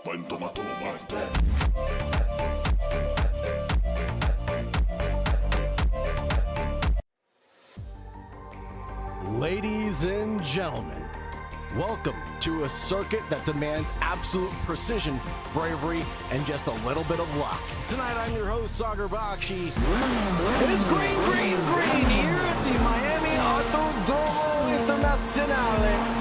Ladies and gentlemen, welcome to a circuit that demands absolute precision, bravery, and just a little bit of luck. Tonight I'm your host, Sagar Bakshi, and it's green here at the Miami Autodromo Internazionale.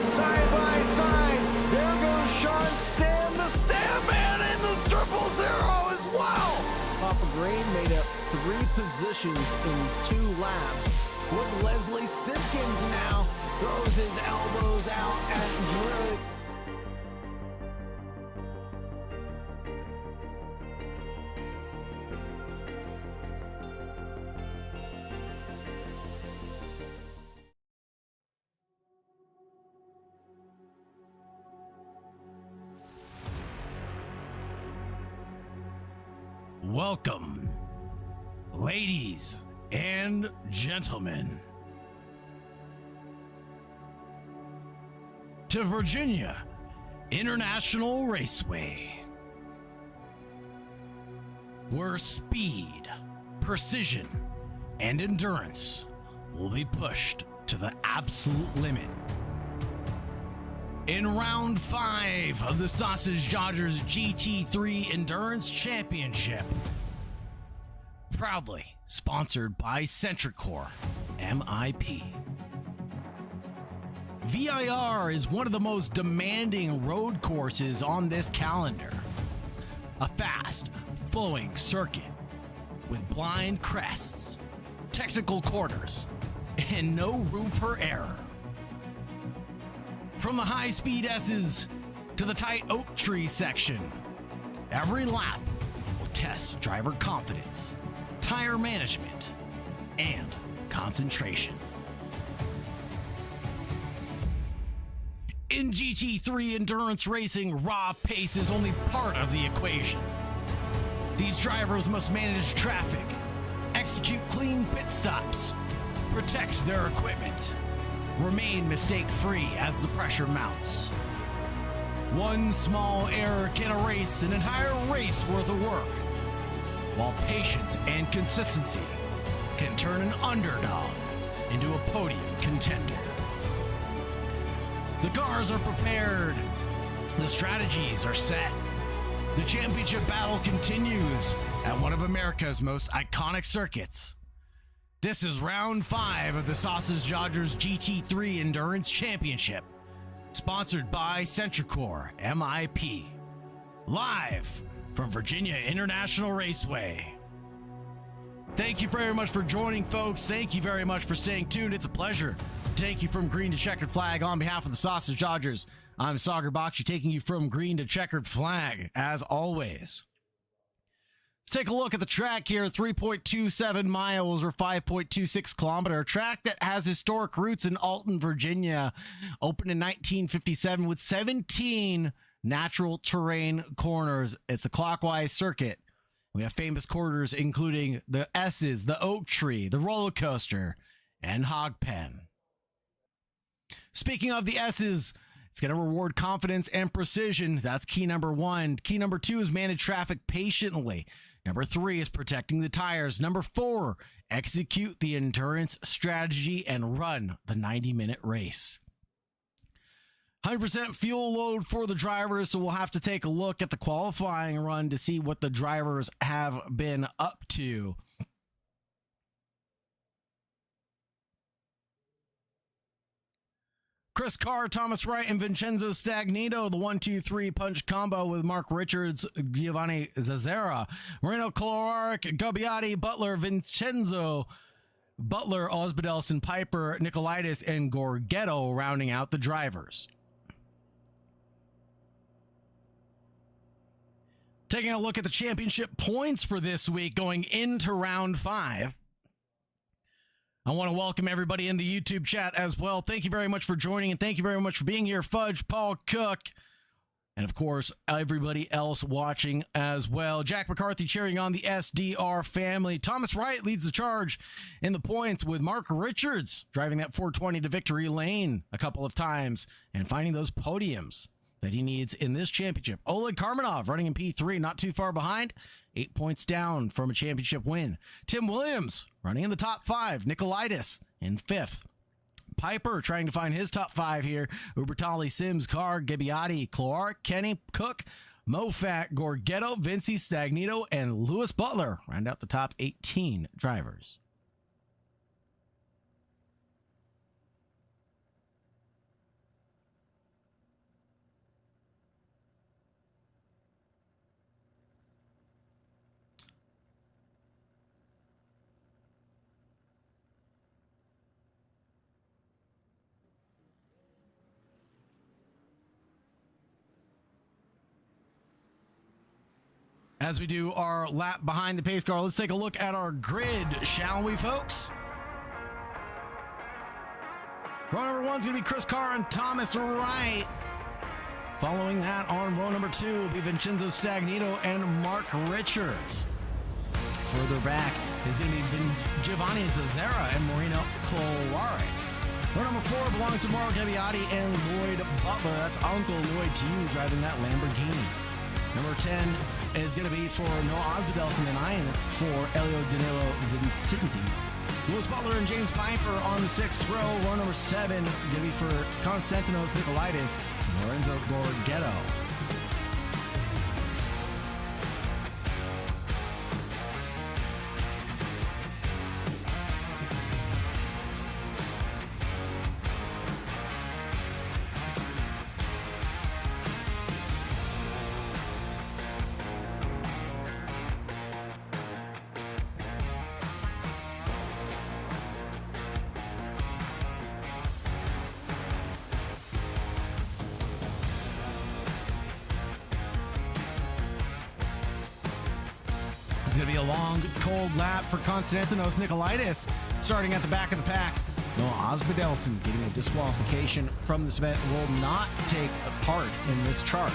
Side by side, there goes Sean Stam, the Stamman, and the 000 as well. Papa Green made up 3 positions in 2 laps. With Leslie Simpkins now throws his elbows out at Drew. Welcome, ladies and gentlemen, to Virginia International Raceway, where speed, precision, and endurance will be pushed to the absolute limit. In round 5 of the Sausage Dodgers GT3 Endurance Championship, proudly sponsored by SentriCore, MIP. VIR is one of the most demanding road courses on this calendar. A fast, flowing circuit with blind crests, technical corners, and no room for error. From the high-speed S's to the tight oak tree section, every lap will test driver confidence, tire management, and concentration. In GT3 endurance racing, raw pace is only part of the equation. These drivers must manage traffic, execute clean pit stops, protect their equipment, remain mistake-free as the pressure mounts. One small error can erase an entire race worth of work, while patience and consistency can turn an underdog into a podium contender. The cars are prepared, the strategies are set. The championship battle continues at one of America's most iconic circuits. This is round 5 of the Sausage Dodgers GT3 Endurance Championship, sponsored by SentriCore, MIP. Live from Virginia International Raceway. Thank you very much for joining, folks. Thank you very much for staying tuned. It's a pleasure. Thank you from green to checkered flag on behalf of the Sausage Dodgers. I'm Sagar Bakshi, taking you from green to checkered flag, as always. Let's take a look at the track here. 3.27 miles or 5.26 kilometer track that has historic roots in Alton, Virginia. Opened in 1957 with 17 natural terrain corners. It's a clockwise circuit. We have famous corners including the S's, the Oak Tree, the Roller Coaster, and Hog Pen. Speaking of the S's, it's going to reward confidence and precision. That's key number 1. Key number 2 is manage traffic patiently. Number 3 is protecting the tires. Number 4, execute the endurance strategy and run the 90-minute race. 100% fuel load for the drivers, so we'll have to take a look at the qualifying run to see what the drivers have been up to. Chris Carr, Thomas Wright, and Vincenzo Stagnito, the 1-2-3 punch combo with Mark Richards, Giovanni Zazzera, Marino Coloric, Gabbiati, Butler, Vincenzo, Butler, Osbald, Elston, Piper, Nicolaitis, and Gorgetto rounding out the drivers. Taking a look at the championship points for this week going into round 5. I want to welcome everybody in the YouTube chat as well. Thank you very much for joining, and thank you very much for being here. Fudge, Paul Cook, and of course, everybody else watching as well. Jack McCarthy cheering on the SDR family. Thomas Wright leads the charge in the points with Mark Richards driving that 420 to victory lane a couple of times and finding those podiums. that he needs in this championship. Oleg Karmanov running in P3, not too far behind. 8 points down from a championship win. Tim Williams running in the top 5. Nikolaitis in 5th. Piper trying to find his top 5 here. Ubertali, Sims, Carr, Gabbiati, Clark, Kenny, Cook, Mofat, Gorgetto, Vinci, Stagnito, and Lewis Butler round out the top 18 drivers. As we do our lap behind the pace car, let's take a look at our grid, shall we, folks? Row number 1 is going to be Chris Carr and Thomas Wright. Following that on row number 2 will be Vincenzo Stagnito and Mark Richards. Further back is going to be Giovanni Zazzera and Marino Clowari. Row number 4 belongs to Mauro Gabbiati and Lloyd Butler. That's Uncle Lloyd to you driving that Lamborghini. Number 10 is going to be for Noah Osbidelson and 9 for Elio Danilo Vincenti. Lewis Butler and James Piper on the 6th row. Row number 7 going to be for Konstantinos Nikolaitis and Lorenzo Gorgetto. It's going to be a long, cold lap for Konstantinos Nikolaitis, starting at the back of the pack. Noah Osbidelson getting a disqualification from this event, will not take part in this chart.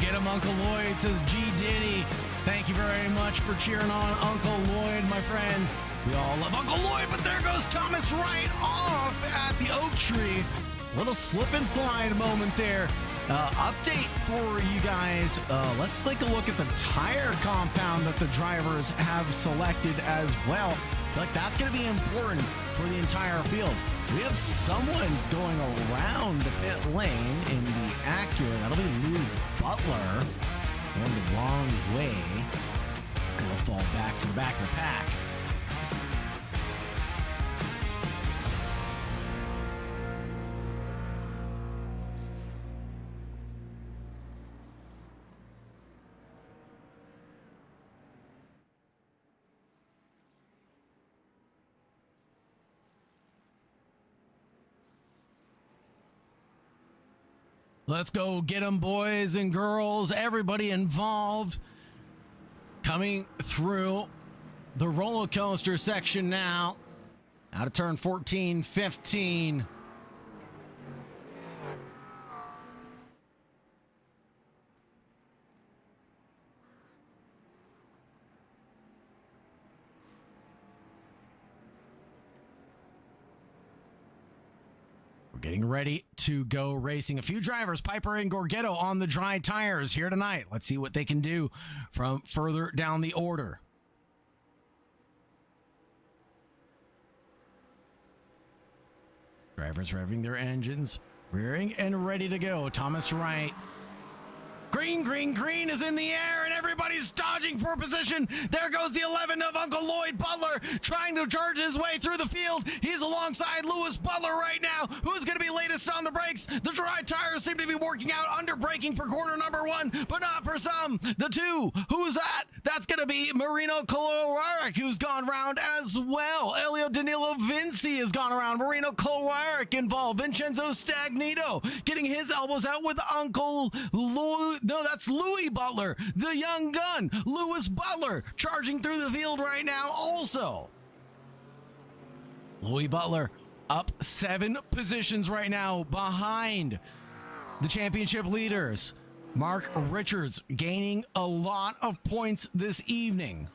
Get him, Uncle Lloyd, says G. Diddy. Thank you very much for cheering on Uncle Lloyd, my friend. We all love Uncle Lloyd, but there goes Thomas Wright off at the oak tree. Little slip and slide moment there. Update for you guys. Let's take a look at the tire compound that the drivers have selected as well. Like, that's going to be important for the entire field. We have someone going around the pit lane in the Acura. That'll be Lou Butler going the wrong way. And he'll fall back to the back of the pack. Let's go get them, boys and girls, everybody involved. Coming through the roller coaster section now. Out of turn 14, 15. Getting ready to go racing. A few drivers, Piper and Gorgetto, on the dry tires here tonight. Let's see what they can do from further down the order. Drivers revving their engines, rearing and ready to go. Thomas Wright. Green, green, green is in the air, and everybody's dodging for position. There goes the 11 of Uncle Lloyd Butler, trying to charge his way through the field. He's alongside Lewis Butler right now, who's going to be latest on the brakes. The dry tires seem to be working out under brake braking for corner number 1, but not for some. The 2, who's that? That's going to be Marino Kolowarik, who's gone round as well. Elio Danilo Vinci has gone around. Marino Kolowarik involved. Vincenzo Stagnito getting his elbows out with Uncle Louis. No, that's Louis Butler, the young gun. Louis Butler charging through the field right now also. Louis Butler up 7 positions right now behind the championship leaders. Mark Richards gaining a lot of points this evening.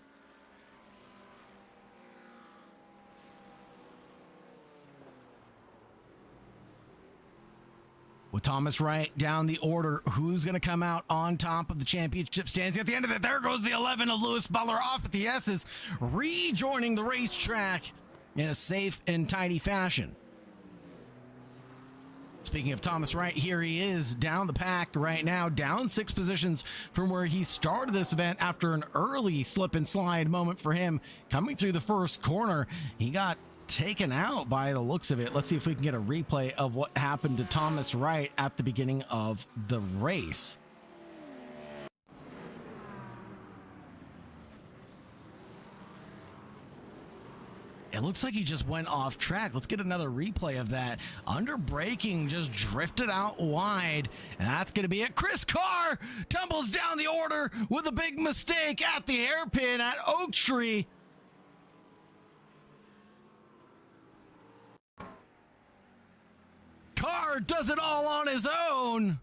With Thomas Wright down the order, who's going to come out on top of the championship stands at the end of it? There goes the 11 of Louis Butler off at the S's, rejoining the racetrack in a safe and tidy fashion. Speaking of Thomas Wright, here he is down the pack right now, down 6 positions from where he started this event after an early slip and slide moment for him. Coming through the first corner, he got taken out by the looks of it. Let's see if we can get a replay of what happened to Thomas Wright at the beginning of the race. It looks like he just went off track. Let's get another replay of that. Under braking, just drifted out wide. And that's going to be it. Chris Carr tumbles down the order with a big mistake at the hairpin at Oak Tree. Carr does it all on his own.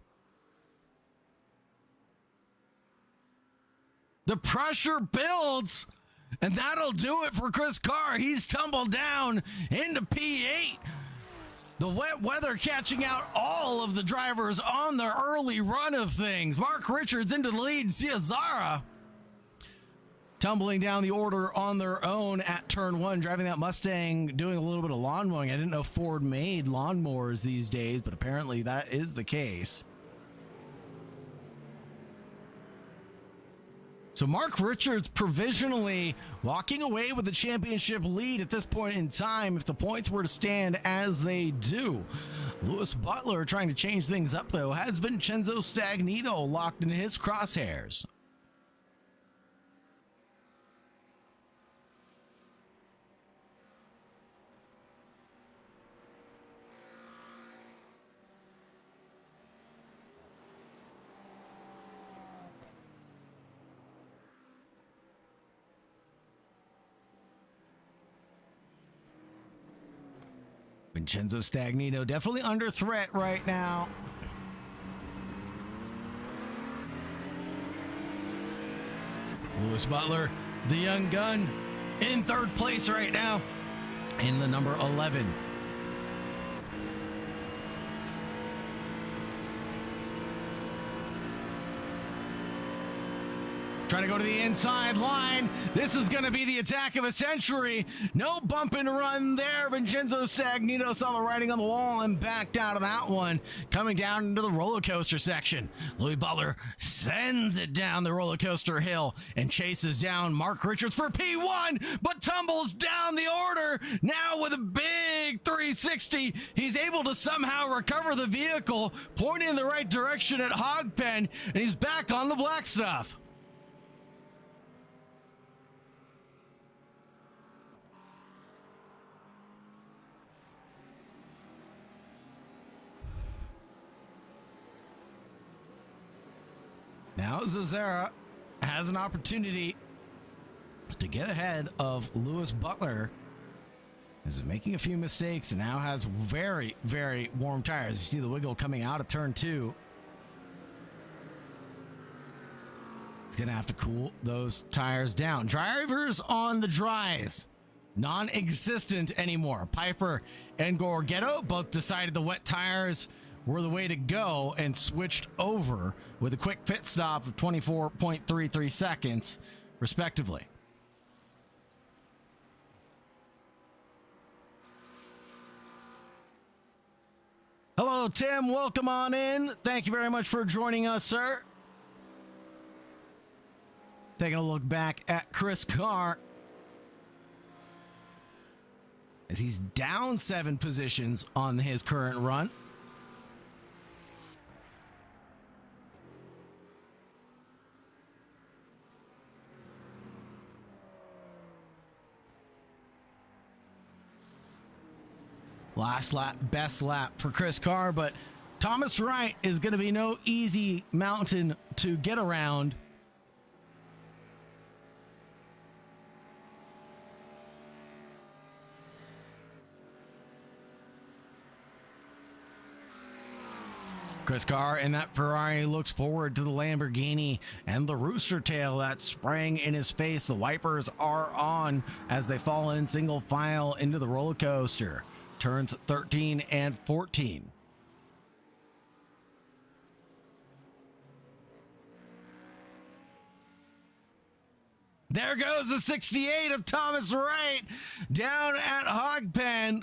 The pressure builds. And that'll do it for Chris Carr. He's tumbled down into P8. The wet weather catching out all of the drivers on the early run of things. Mark Richards into the lead. Ciazara tumbling down the order on their own at turn 1, driving that Mustang, doing a little bit of lawn mowing. I didn't know Ford made lawnmowers these days, but apparently that is the case. So Mark Richards provisionally walking away with the championship lead at this point in time if the points were to stand as they do. Louis Butler trying to change things up, though, has Vincenzo Stagnito locked in his crosshairs. Vincenzo Stagnito definitely under threat right now. Louis Butler, the young gun, in 3rd place right now in the number 11. Trying to go to the inside line. This is going to be the attack of a century. No bump and run there. Vincenzo Stagnito saw the writing on the wall and backed out of that one. Coming down into the roller coaster section. Louis Butler sends it down the roller coaster hill and chases down Mark Richards for P1, but tumbles down the order. Now with a big 360, he's able to somehow recover the vehicle, pointing in the right direction at Hogpen, and he's back on the black stuff. Now Zazera has an opportunity to get ahead of Louis Butler. Is making a few mistakes and now has very, very warm tires. You see the wiggle coming out of turn 2. He's going to have to cool those tires down. Drivers on the dries, non-existent anymore. Piper and Gorgetto both decided the wet tires were the way to go and switched over with a quick pit stop of 24.33 seconds, respectively. Hello, Tim. Welcome on in. Thank you very much for joining us, sir. Taking a look back at Chris Carr as he's down 7 positions on his current run. Last lap, best lap for Chris Carr, but Thomas Wright is going to be no easy mountain to get around. Chris Carr in that Ferrari looks forward to the Lamborghini and the rooster tail that's spraying in his face. The wipers are on as they fall in single file into the roller coaster. Turns 13 and 14. There goes the 68 of Thomas Wright down at Hogpen.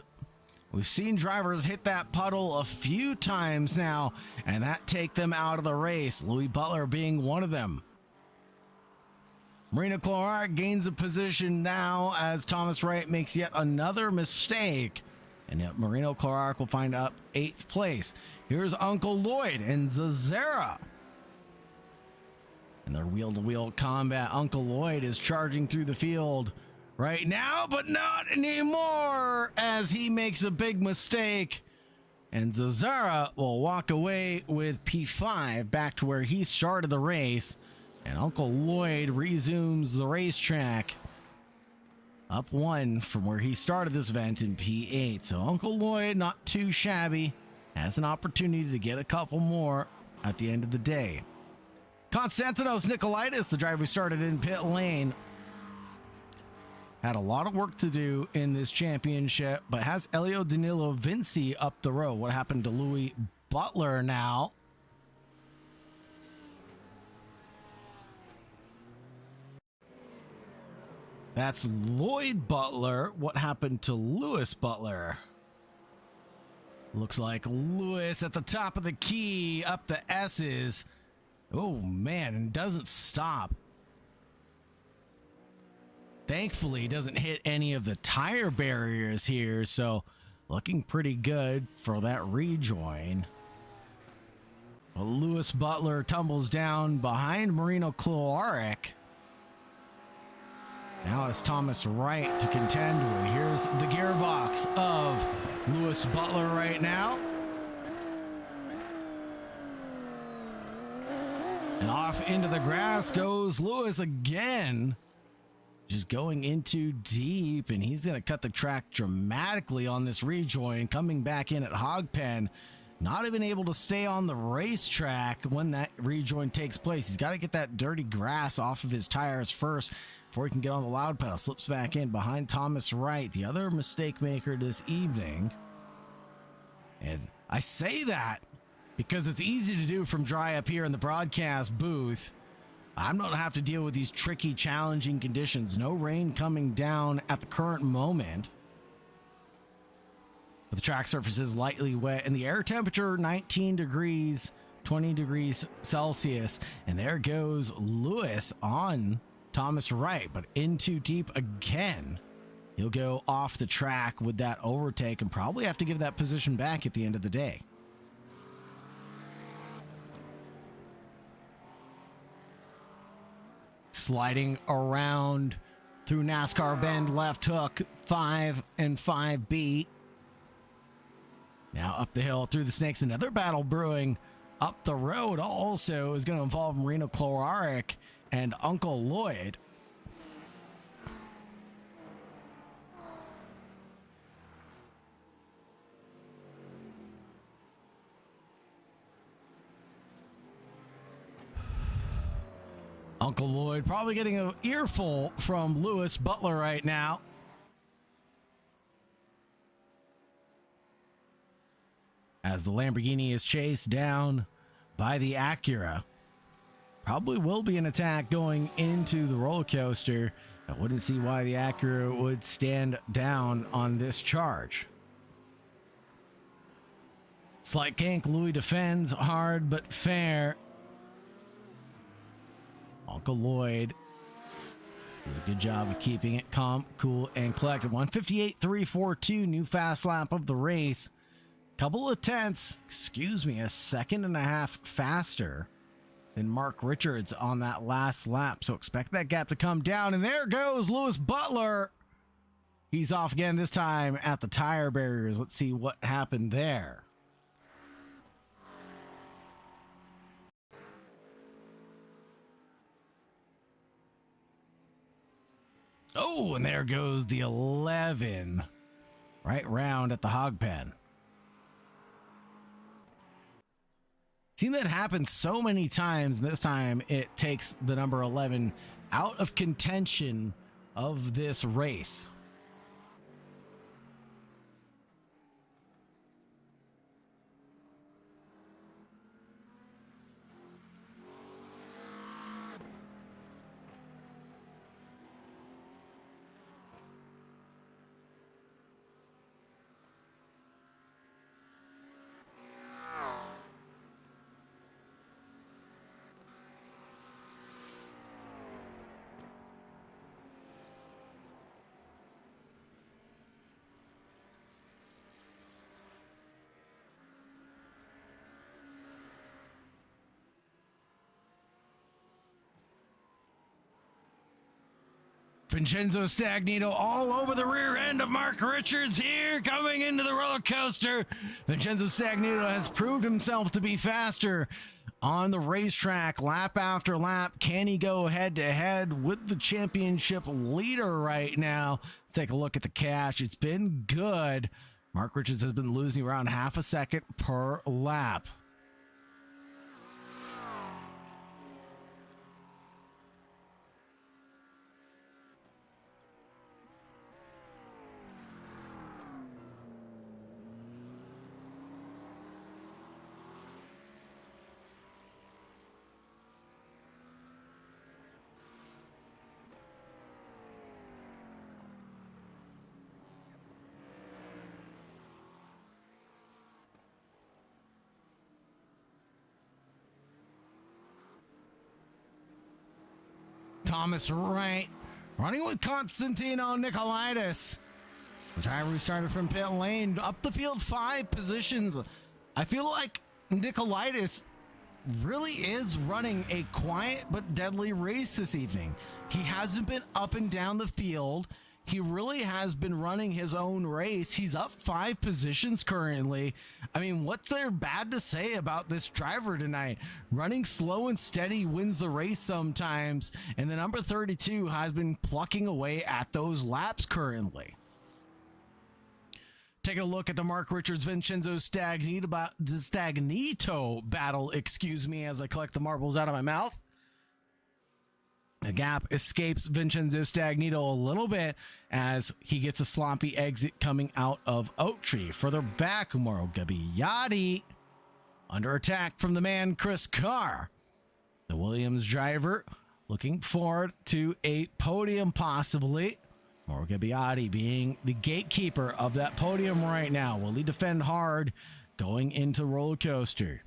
We've seen drivers hit that puddle a few times now, and that take them out of the race, Louis Butler being one of them. Marino Clark gains a position now as Thomas Wright makes yet another mistake, and yet Marino Clark will find up 8th place. Here's Uncle Lloyd and Zazera. In their wheel-to-wheel combat, Uncle Lloyd is charging through the field right now, but not anymore as he makes a big mistake. And Zazara will walk away with P5 back to where he started the race. And Uncle Lloyd resumes the racetrack up 1 from where he started this event in P8. So Uncle Lloyd, not too shabby, has an opportunity to get a couple more at the end of the day. Konstantinos Nikolaitis, the driver who started in pit lane, had a lot of work to do in this championship, but has Elio Danilo Vinci up the road. What happened to Louis Butler now? That's Lloyd Butler. What happened to Lewis Butler? Looks like Lewis at the top of the key, up the S's. Oh man, and doesn't stop. Thankfully, he doesn't hit any of the tire barriers here, so looking pretty good for that rejoin. Well, Lewis Butler tumbles down behind Marino Kloarek. Now it's Thomas Wright to contend with. Here's the gearbox of Lewis Butler right now. And off into the grass goes Lewis again. Just going in too deep, and he's going to cut the track dramatically on this rejoin, coming back in at Hogpen. Not even able to stay on the racetrack when that rejoin takes place. He's got to get that dirty grass off of his tires first before he can get on the loud pedal. Slips back in behind Thomas Wright, the other mistake maker this evening. And I say that because it's easy to do from dry up here in the broadcast booth. I'm not have to deal with these tricky, challenging conditions. No rain coming down at the current moment. But the track surface is lightly wet and the air temperature 19 degrees, 20 degrees Celsius. And there goes Lewis on Thomas Wright, but in too deep again. He'll go off the track with that overtake and probably have to give that position back at the end of the day. Sliding around through NASCAR Bend, left hook, 5 and 5B. Now up the hill through the snakes, another battle brewing up the road. Also is going to involve Marino Kloarek and Uncle Lloyd. Uncle Lloyd probably getting an earful from Lewis Butler right now. As the Lamborghini is chased down by the Acura. Probably will be an attack going into the roller coaster. I wouldn't see why the Acura would stand down on this charge. Slight kink, Louis defends hard but fair. Uncle Lloyd does a good job of keeping it calm, cool, and collected. 158.342, new fast lap of the race. Couple of tenths, a second and a half faster than Mark Richards on that last lap. So expect that gap to come down. And there goes Lewis Butler. He's off again, this time at the tire barriers. Let's see what happened there. Oh, and there goes the 11. Right round at the hog pen. Seen that happen so many times, and this time it takes the number 11 out of contention of this race. Vincenzo Stagnito all over the rear end of Mark Richards here, coming into the roller coaster. Vincenzo Stagnito has proved himself to be faster on the racetrack lap after lap. Can he go head to head with the championship leader right now? Let's take a look at the cash. It's been good. Mark Richards has been losing around half a second per lap. Thomas Wright running with Constantino Nicolaitis. The driver who started from pit lane up the field 5 positions. I feel like Nicolaitis really is running a quiet but deadly race this evening. He hasn't been up and down the field. He really has been running his own race. He's up 5 positions currently. I mean, what's there bad to say about this driver tonight? Running slow and steady wins the race sometimes, and the number 32 has been plucking away at those laps currently. Taking a look at the Mark Richards Vincenzo Stagnito battle, as I collect the marbles out of my mouth. The gap escapes Vincenzo Stagnito a little bit as he gets a sloppy exit coming out of Oak Tree. Further back, Mauro Gabbiati under attack from the man Chris Carr. The Williams driver looking forward to a podium possibly. Mauro Gabbiati being the gatekeeper of that podium right now. Will he defend hard going into roller coaster?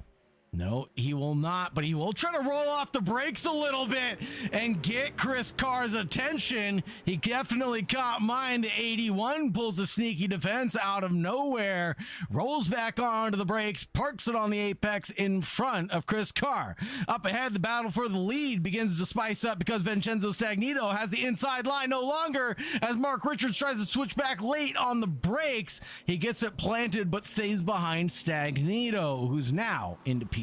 No, he will not, but he will try to roll off the brakes a little bit and get Chris Carr's attention. He definitely caught mine. The 81 pulls a sneaky defense out of nowhere, rolls back onto the brakes, parks it on the apex in front of Chris Carr. Up ahead, the battle for the lead begins to spice up because Vincenzo Stagnito has the inside line no longer as Mark Richards tries to switch back late on the brakes. He gets it planted but stays behind Stagnito, who's now into P1.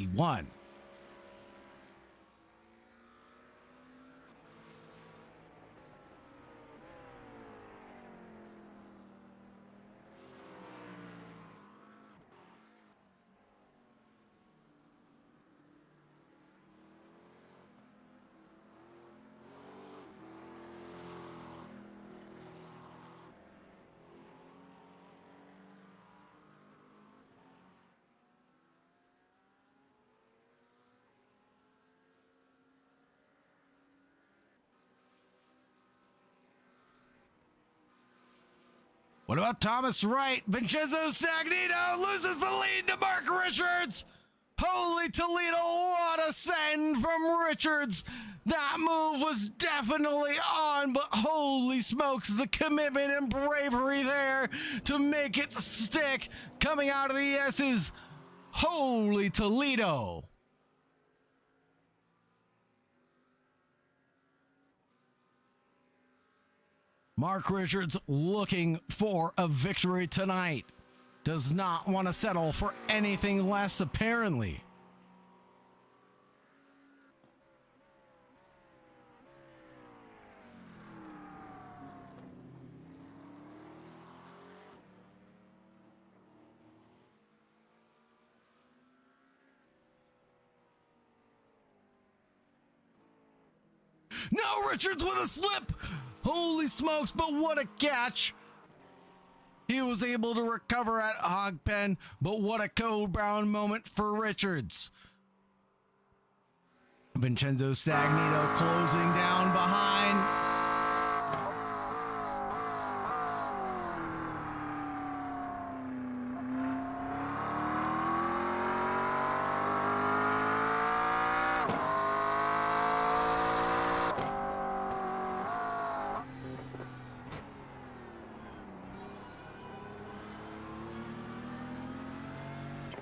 What about Thomas Wright? Vincenzo Stagnito loses the lead to Mark Richards. Holy Toledo, what a send from Richards. That move was definitely on, but holy smokes, the commitment and bravery there to make it stick coming out of the S's. Holy Toledo. Mark Richards looking for a victory tonight. Does not want to settle for anything less, apparently. No, Richards with a slip. Holy smokes, but what a catch. He was able to recover at Hogpen, but what a code brown moment for Richards. Vincenzo Stagnito closing down behind.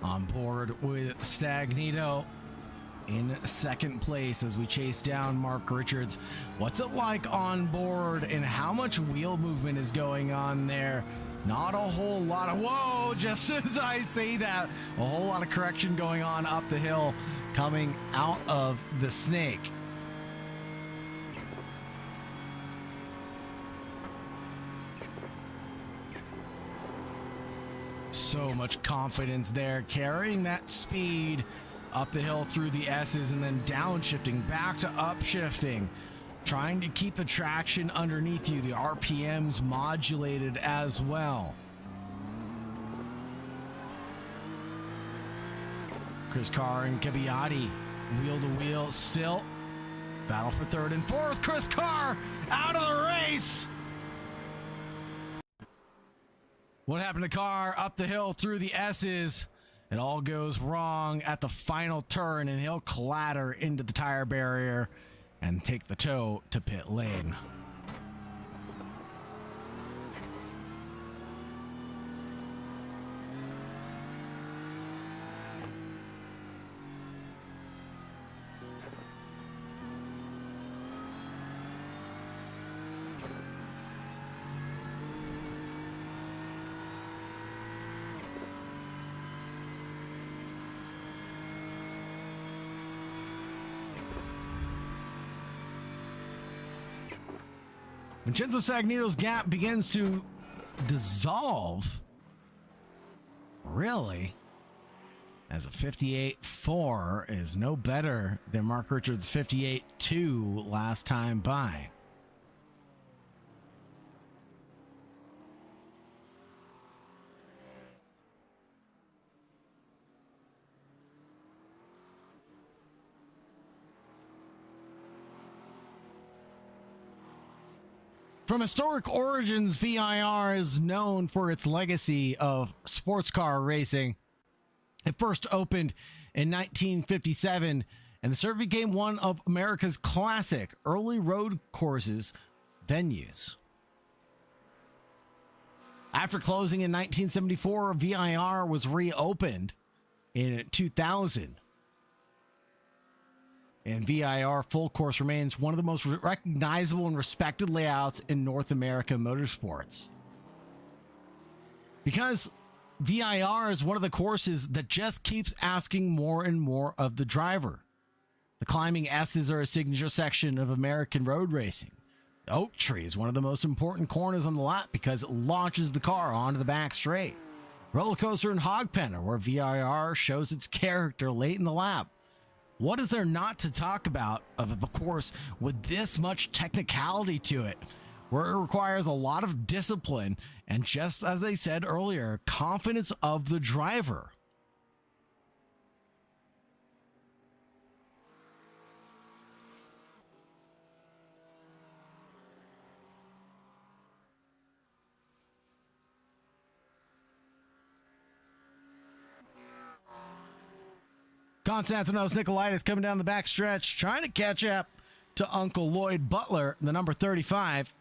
On board with Stagnito in second place as we chase down Mark Richards. What's it like on board and how much wheel movement is going on there? Not a whole lot of, whoa, just as I say that, a whole lot of correction going on up the hill coming out of the snake. So much confidence there, carrying that speed up the hill through the S's and then downshifting back to upshifting, trying to keep the traction underneath you, the RPMs modulated as well. Chris Carr and Cabbiati wheel to wheel still. Battle for third and fourth. Chris Carr out of the race. What happened to Carr up the hill through the S's? It all goes wrong at the final turn, and he'll clatter into the tire barrier and take the tow to pit lane. Vincenzo Stagnito's gap begins to dissolve, really, as a 58.4 is no better than Mark Richards' 58.2 last time by. From historic origins, VIR is known for its legacy of sports car racing. It first opened in 1957, and the circuit became one of America's classic early road courses venues. After closing in 1974, VIR was reopened in 2000. And VIR full course remains one of the most recognizable and respected layouts in North America motorsports. Because VIR is one of the courses that just keeps asking more and more of the driver. The climbing S's are a signature section of American road racing. The Oak Tree is one of the most important corners on the lap because it launches the car onto the back straight. Roller coaster and Hogpen are where VIR shows its character late in the lap. What is there not to talk about of a course with this much technicality to it, where it requires a lot of discipline and, just as I said earlier, confidence of the driver? Konstantinos Nikolaitis coming down the back stretch, trying to catch up to Uncle Lloyd Butler, the number 35.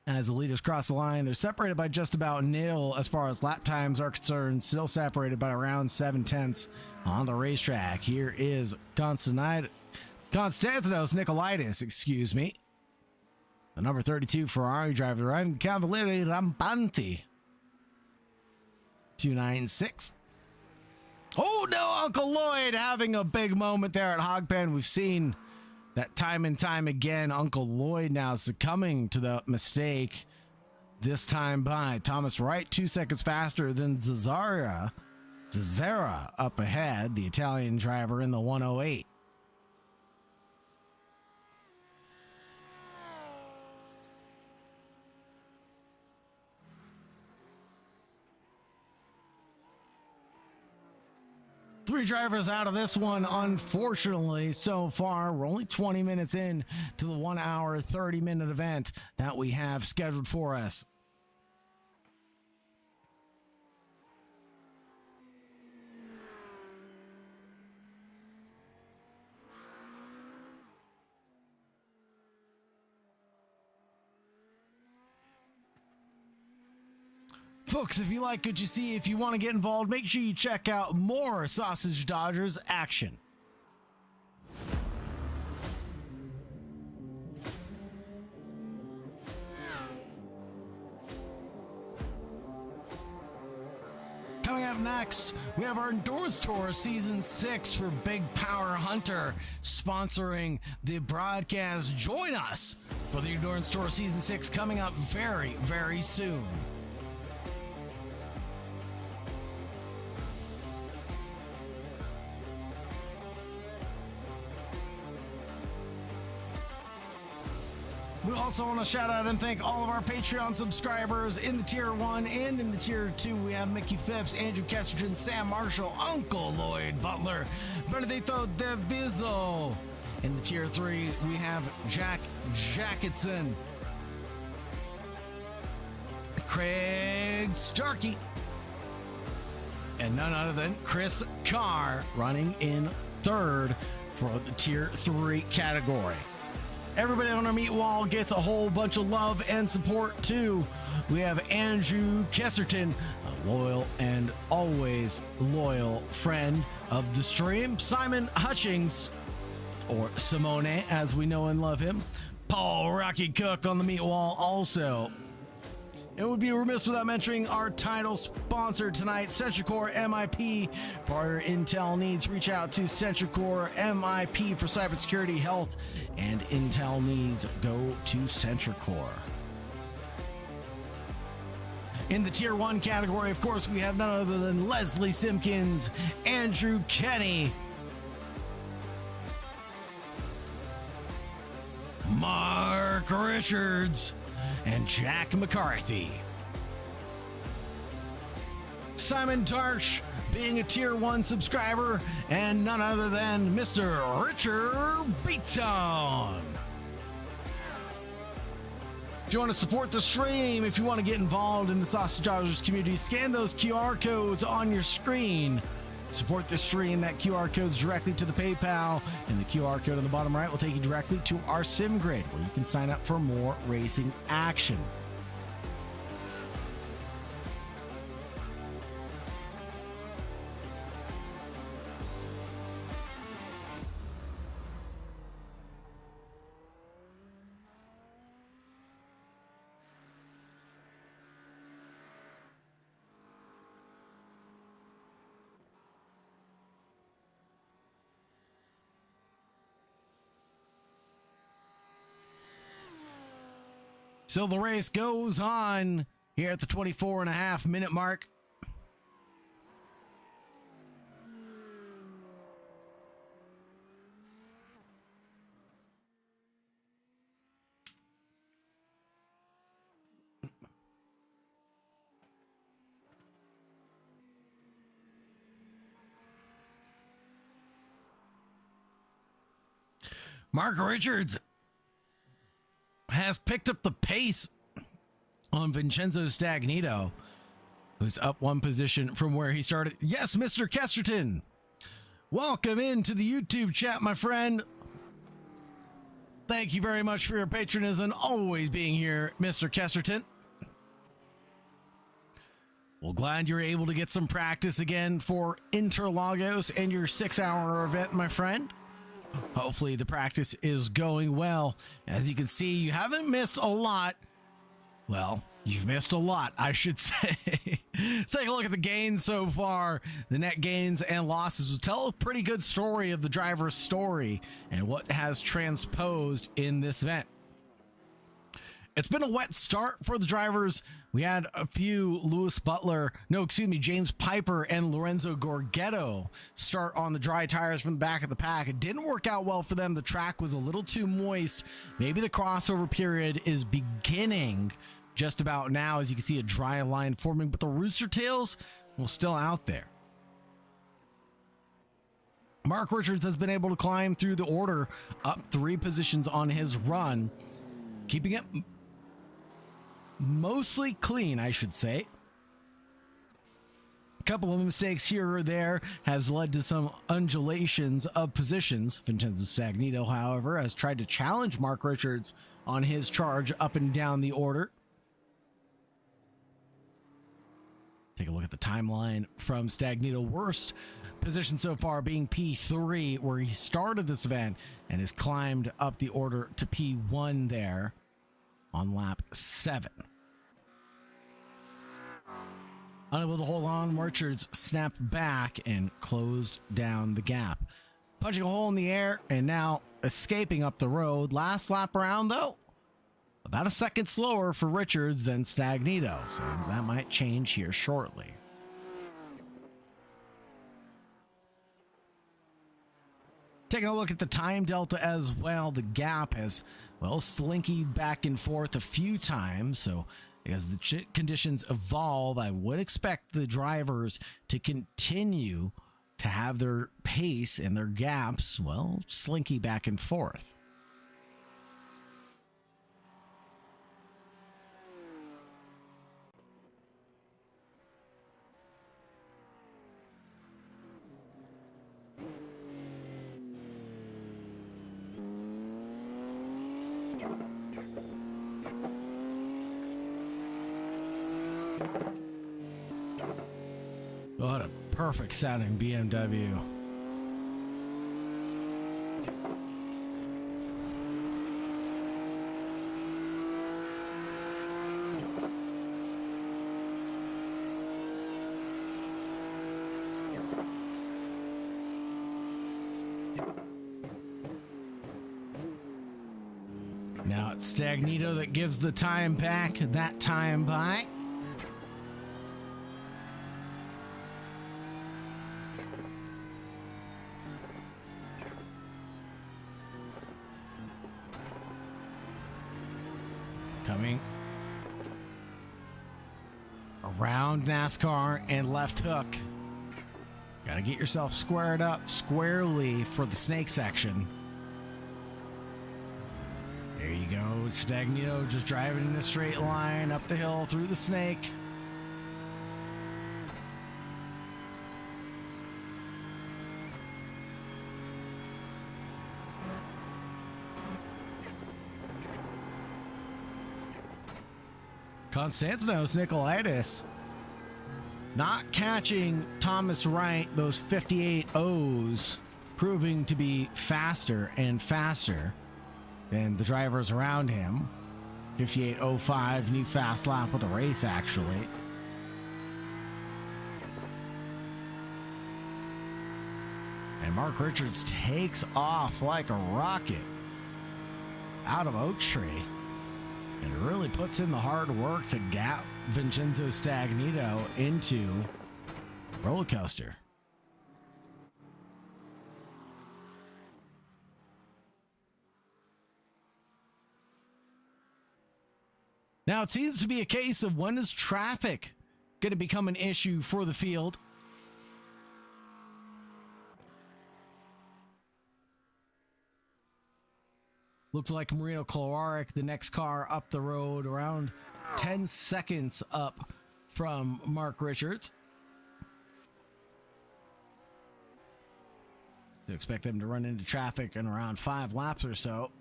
As the leaders cross the line, they're separated by just about nil as far as lap times are concerned, still separated by around 7/10 on the racetrack. Here is Konstantinos Nikolaitis, The number 32 Ferrari driver, Ryan Cavaliere Rampanti. 296. Oh no, Uncle Lloyd having a big moment there at Hogpen. We've seen that time and time again. Uncle Lloyd now succumbing to the mistake. This time by Thomas Wright, 2 seconds faster than Zazara up ahead, the Italian driver in the 108. Three drivers out of this one, unfortunately, so far. We're only 20 minutes in to the 1 hour, 30-minute event that we have scheduled for us. Folks, if you like what you see, if you want to get involved, make sure you check out more Sausage Dodgers action. Coming up next, we have our Endurance Tour Season 6 for Big Power Hunter sponsoring the broadcast. Join us for the Endurance Tour Season 6 coming up very, very soon. We also want to shout out and thank all of our Patreon subscribers in the Tier 1 and in the Tier 2. We have Mickey Phipps, Andrew Kesterton, Sam Marshall, Uncle Lloyd Butler, Benedetto DeVizzo. In the Tier 3, we have Jack Jacketson, Craig Starkey, and none other than Chris Carr running in third for the Tier 3 category. Everybody on our meet wall gets a whole bunch of love and support too. We have Andrew Kesterton, a loyal and always loyal friend of the stream. Simon Hutchings, or Simone as we know and love him. Paul Rocky Cook on the meet wall also. It would be remiss without mentioning our title sponsor tonight, SentriCore MIP. For your intel needs, reach out to SentriCore MIP for cybersecurity, health, and intel needs. Go to SentriCore. In the Tier 1 category, of course, we have none other than Leslie Simpkins, Andrew Kenny, Mark Richards, and Jack McCarthy. Simon Darch being a Tier 1 subscriber, and none other than Mr. Richard Beaton. If you want to support the stream, if you want to get involved in the Sausage Dodgers community, scan those QR codes on your screen. Support the stream. That QR code is directly to the PayPal, and the QR code on the bottom right will take you directly to our SimGrid, where you can sign up for more racing action. So the race goes on here at the 24.5-minute mark. Mark Richards has picked up the pace on Vincenzo Stagnito, who's up one position from where he started. Yes, Mr. Kesterton, welcome into the YouTube chat, my friend. Thank you very much for your patronism, always being here, Mr. Kesterton. Well, glad you're able to get some practice again for Interlagos and your 6-hour event, my friend. Hopefully the practice is going well. As you can see, you haven't missed a lot. Well, you've missed a lot, I should say. Let's take a look at the gains so far. The net gains and losses will tell a pretty good story of the driver's story and what has transposed in this event. It's been a wet start for the drivers. We had a few James Piper and Lorenzo Gorgetto start on the dry tires from the back of the pack. It didn't work out well for them. The track was a little too moist. Maybe the crossover period is beginning just about now, as you can see a dry line forming, but the Rooster Tails will still out there. Mark Richards has been able to climb through the order, up 3 positions on his run, keeping it mostly clean, I should say. A couple of mistakes here or there has led to some undulations of positions. Vincenzo Stagnito, however, has tried to challenge Mark Richards on his charge up and down the order. Take a look at the timeline from Stagnito. Worst position so far being P3, where he started this event and has climbed up the order to P1 there on lap 7. Unable to hold on, Richards snapped back and closed down the gap. Punching a hole in the air and now escaping up the road. Last lap around, though, about a second slower for Richards than Stagnito, so that might change here shortly. Taking a look at the time delta as well, the gap has, well, slinkied back and forth a few times. So as the conditions evolve, I would expect the drivers to continue to have their pace and their gaps, well, slinky back and forth. What a perfect sounding BMW. Now it's Stagnito that gives the time back, that time by. Coming around NASCAR and left hook. Gotta get yourself squared up squarely for the snake section. There you go, Stagnito just driving in a straight line up the hill through the snake. Konstantinos Nikolaitis not catching Thomas Wright, those 58 O's, proving to be faster and faster than the drivers around him. 58.05, new fast lap of the race, actually. And Mark Richards takes off like a rocket out of Oak Tree. And it really puts in the hard work to gap Vincenzo Stagnito into roller coaster. Now it seems to be a case of when is traffic going to become an issue for the field? Looks like Marino Kolaric, the next car up the road, around 10 seconds up from Mark Richards. To expect them to run into traffic in around 5 laps or so.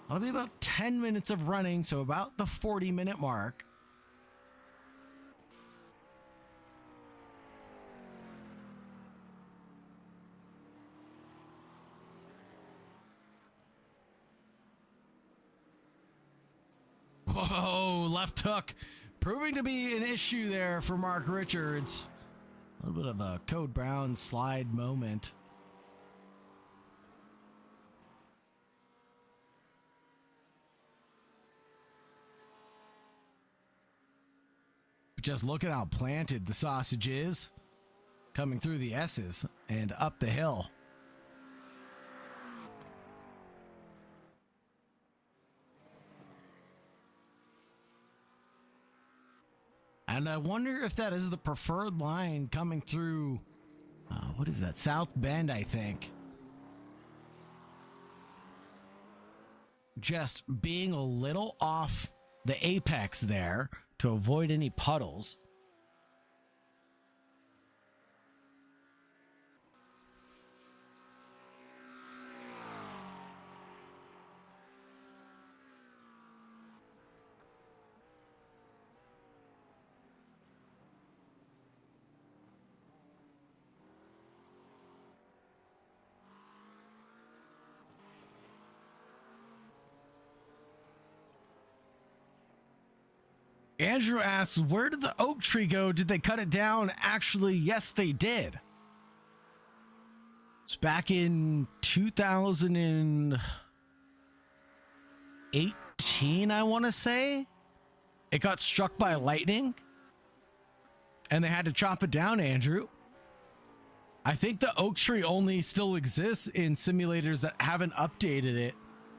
That'll be about 10 minutes of running, so about the 40-minute mark. Oh, left hook proving to be an issue there for Mark Richards. A little bit of a Code Brown slide moment. Just look at how planted the sausage is. Coming through the S's and up the hill. And I wonder if that is the preferred line coming through, what is that? South Bend, I think. Just being a little off the apex there to avoid any puddles. Andrew asks, where did the oak tree go? Did they cut it down? Actually, yes, they did. It's back in 2018, I want to say. It got struck by lightning, and they had to chop it down, Andrew. I think the oak tree only still exists in simulators that haven't updated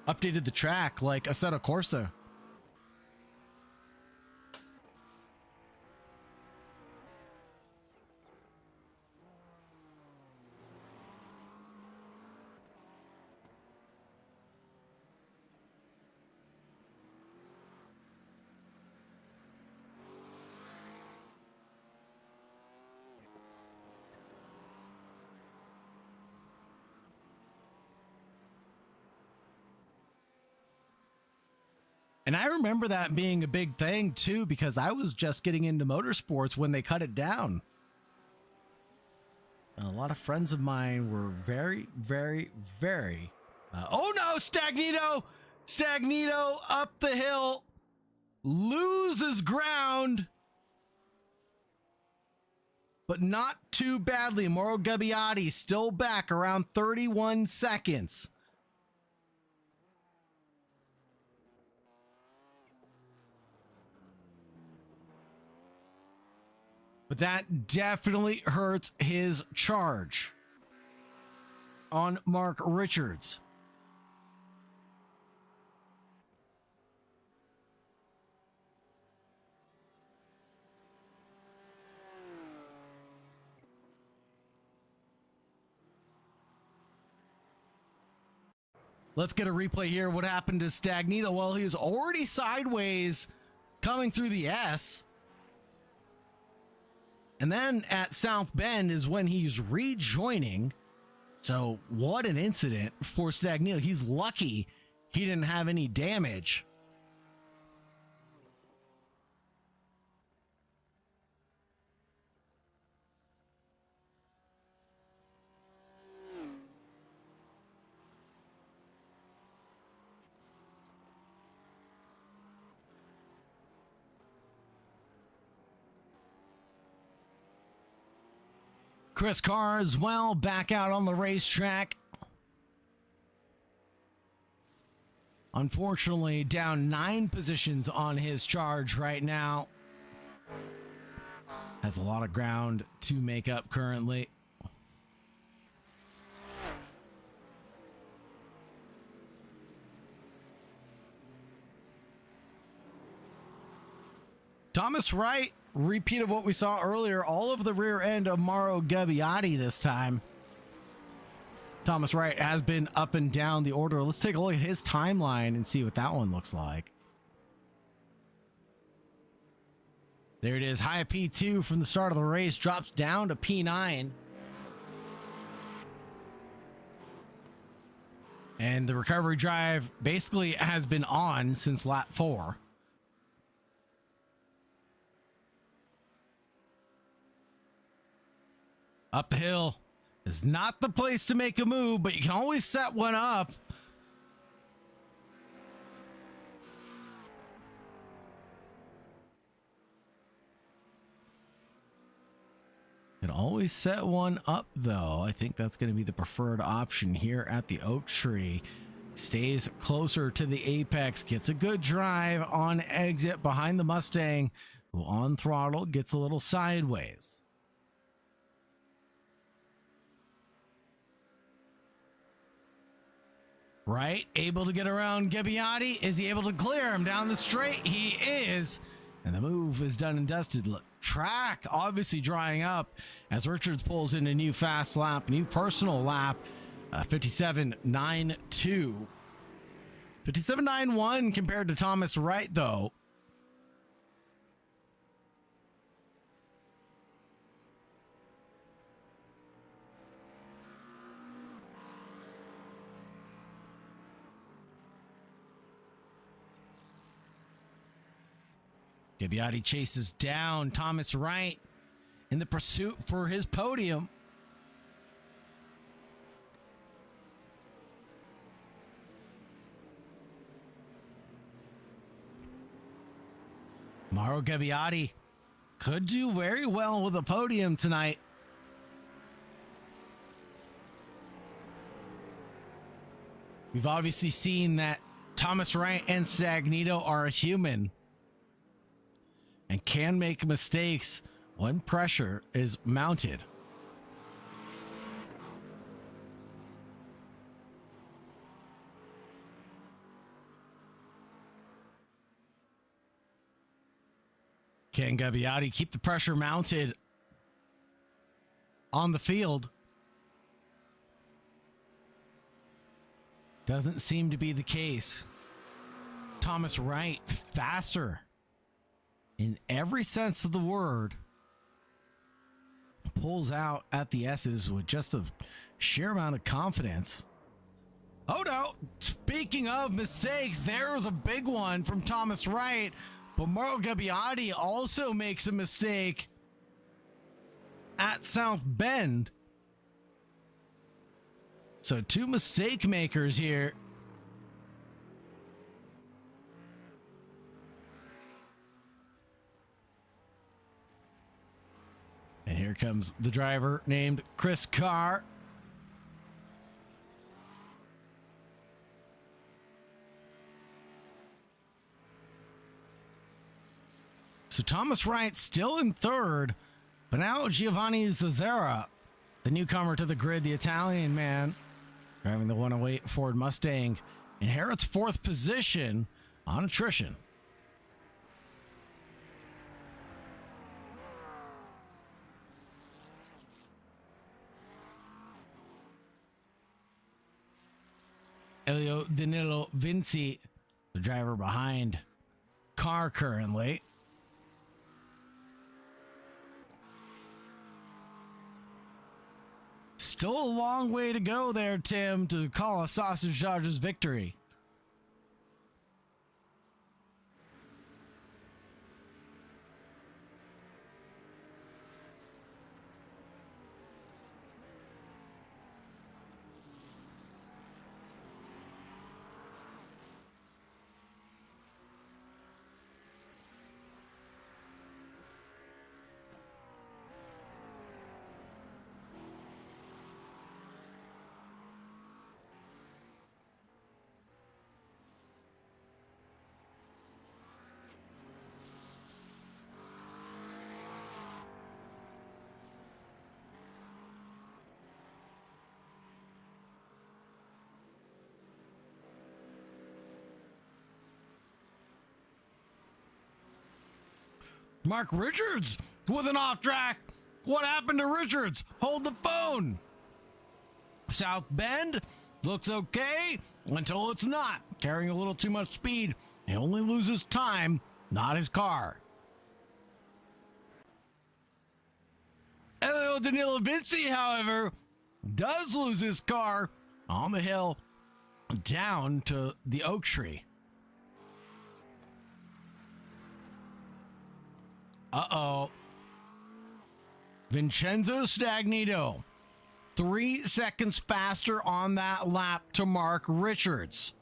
the track, like Assetto Corsa. And I remember that being a big thing too, because I was just getting into motorsports when they cut it down. And a lot of friends of mine were very, very, very... oh no, Stagnito! Stagnito up the hill. Loses ground. But not too badly. Mauro Gabbiati still back around 31 seconds. But that definitely hurts his charge on Mark Richards. Let's get a replay here. What happened to Stagnito? Well, he was already sideways coming through the S. And then at South Bend is when he's rejoining. So what an incident for Stagnito. He's lucky he didn't have any damage. Chris Carr as well, back out on the racetrack. Unfortunately, down 9 positions on his charge right now. Has a lot of ground to make up currently. Thomas Wright, repeat of what we saw earlier, all of the rear end of Mauro Gabbiati this time. Thomas Wright has been up and down the order. Let's take a look at his timeline and see what that one looks like. There it is, high P2 from the start of the race, drops down to P9. And the recovery drive basically has been on since lap 4. Up the hill is not the place to make a move, but you can always set one up. always set one up, though. I think that's going to be the preferred option here at the Oak Tree. Stays closer to the apex, gets a good drive on exit behind the Mustang, who on throttle gets a little sideways. Right, able to get around Gabbiati. Is he able to clear him down the straight? He is. And the move is done and dusted. Look, track obviously drying up as Richards pulls in a new fast lap, new personal lap, 57.92. 57.91 compared to Thomas Wright, though. Gabbiati chases down Thomas Wright in the pursuit for his podium. Mauro Gabbiati could do very well with a podium tonight. We've obviously seen that Thomas Wright and Stagnito are a human and can make mistakes when pressure is mounted. Can Gabbiati keep the pressure mounted on the field? Doesn't seem to be the case. Thomas Wright, faster in every sense of the word, pulls out at the S's with just a sheer amount of confidence. Oh no, speaking of mistakes, there was a big one from Thomas Wright, but Mauro Gabbiati also makes a mistake at South Bend. So two mistake makers here. And here comes the driver named Chris Carr. So Thomas Wright still in third, but now Giovanni Zazzera, the newcomer to the grid, the Italian man, driving the 108 Ford Mustang, inherits fourth position on attrition. Elio Danilo Vinci, the driver behind Carr currently. Still a long way to go there, Tim, to call a Sausage Dodgers victory. Mark Richards with an off track. What happened to Richards? Hold the phone. South Bend looks okay until it's not. Carrying a little too much speed. He only loses time, not his car. Elio Danilo Vinci, however, does lose his car on the hill down to the Oak Tree. Uh-oh. Vincenzo Stagnito, 3 seconds faster on that lap to Mark Richards.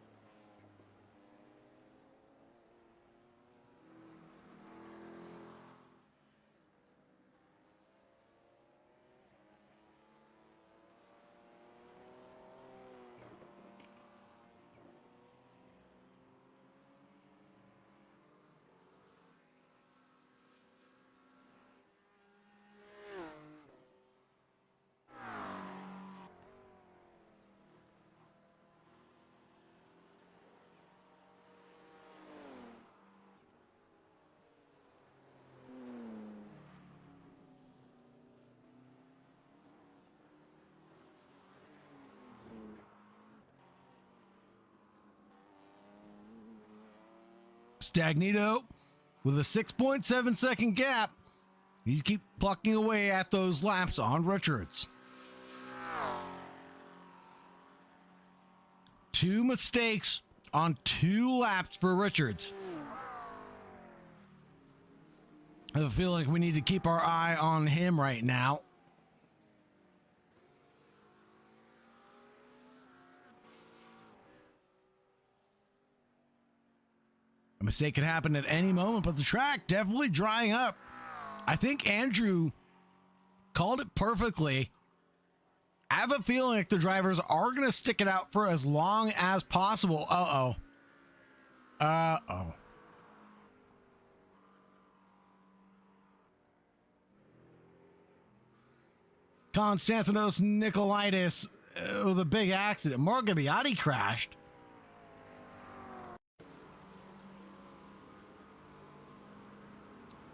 Stagnito with a 6.7 second gap. He's keep plucking away at those laps on Richards. 2 mistakes on 2 laps for Richards. I feel like we need to keep our eye on him right now. A mistake could happen at any moment, but the track definitely drying up. I think Andrew called it perfectly. I have a feeling like the drivers are going to stick it out for as long as possible. Uh-oh. Uh-oh. Konstantinos Nikolaitis with a big accident. Morgabiati crashed.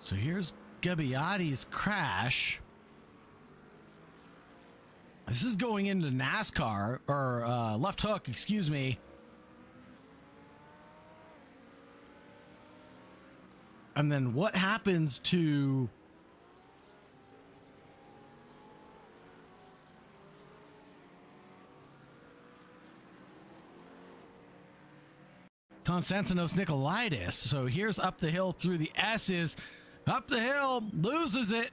So here's Gabbiati's crash. This is going into NASCAR, or left hook, excuse me. And then what happens to Konstantinos Nikolaitis? So here's up the hill through the S's. Up the hill, loses it,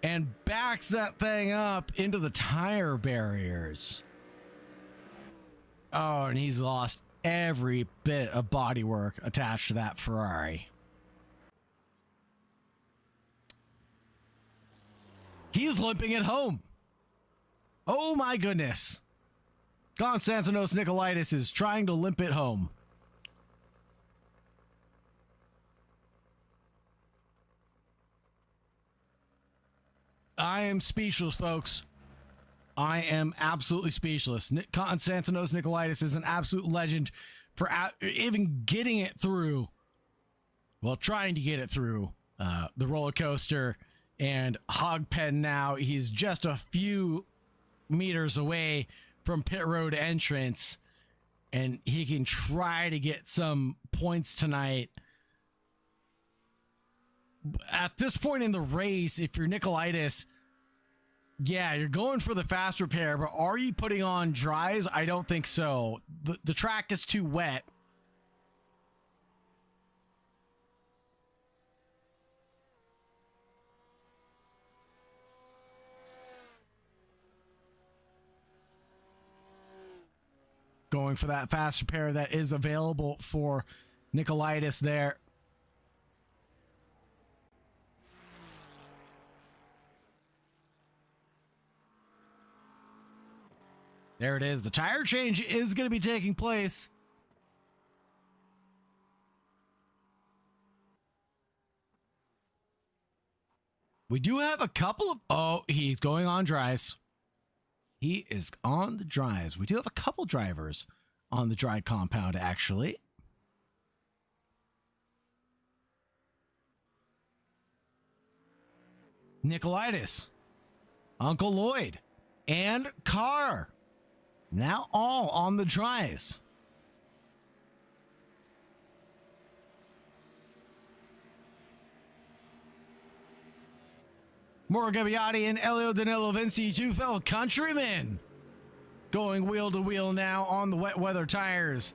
and backs that thing up into the tire barriers. Oh, and he's lost every bit of bodywork attached to that Ferrari. He's limping it home. Oh my goodness. Konstantinos Nikolaitis is trying to limp it home. I am speechless, folks. I am absolutely speechless. Konstantinos Nikolaitis is an absolute legend for even getting it through. Well, trying to get it through the roller coaster and hog pen now. He's just a few meters away from pit road entrance, and he can try to get some points tonight. At this point in the race, if you're Nikolaitis, yeah, you're going for the fast repair, but are you putting on dries? I don't think so. The track is too wet. Going for that fast repair that is available for Nikolaitis there. There it is. The tire change is going to be taking place. We do have a couple of... Oh, he's going on dries. He is on the dries. We do have a couple drivers on the dry compound, actually. Nikolaitis, Uncle Lloyd, and Carr. Now all on the dries. Mauro Gabbiati and Elio Danilo Vinci, 2 fellow countrymen, going wheel to wheel now on the wet weather tires.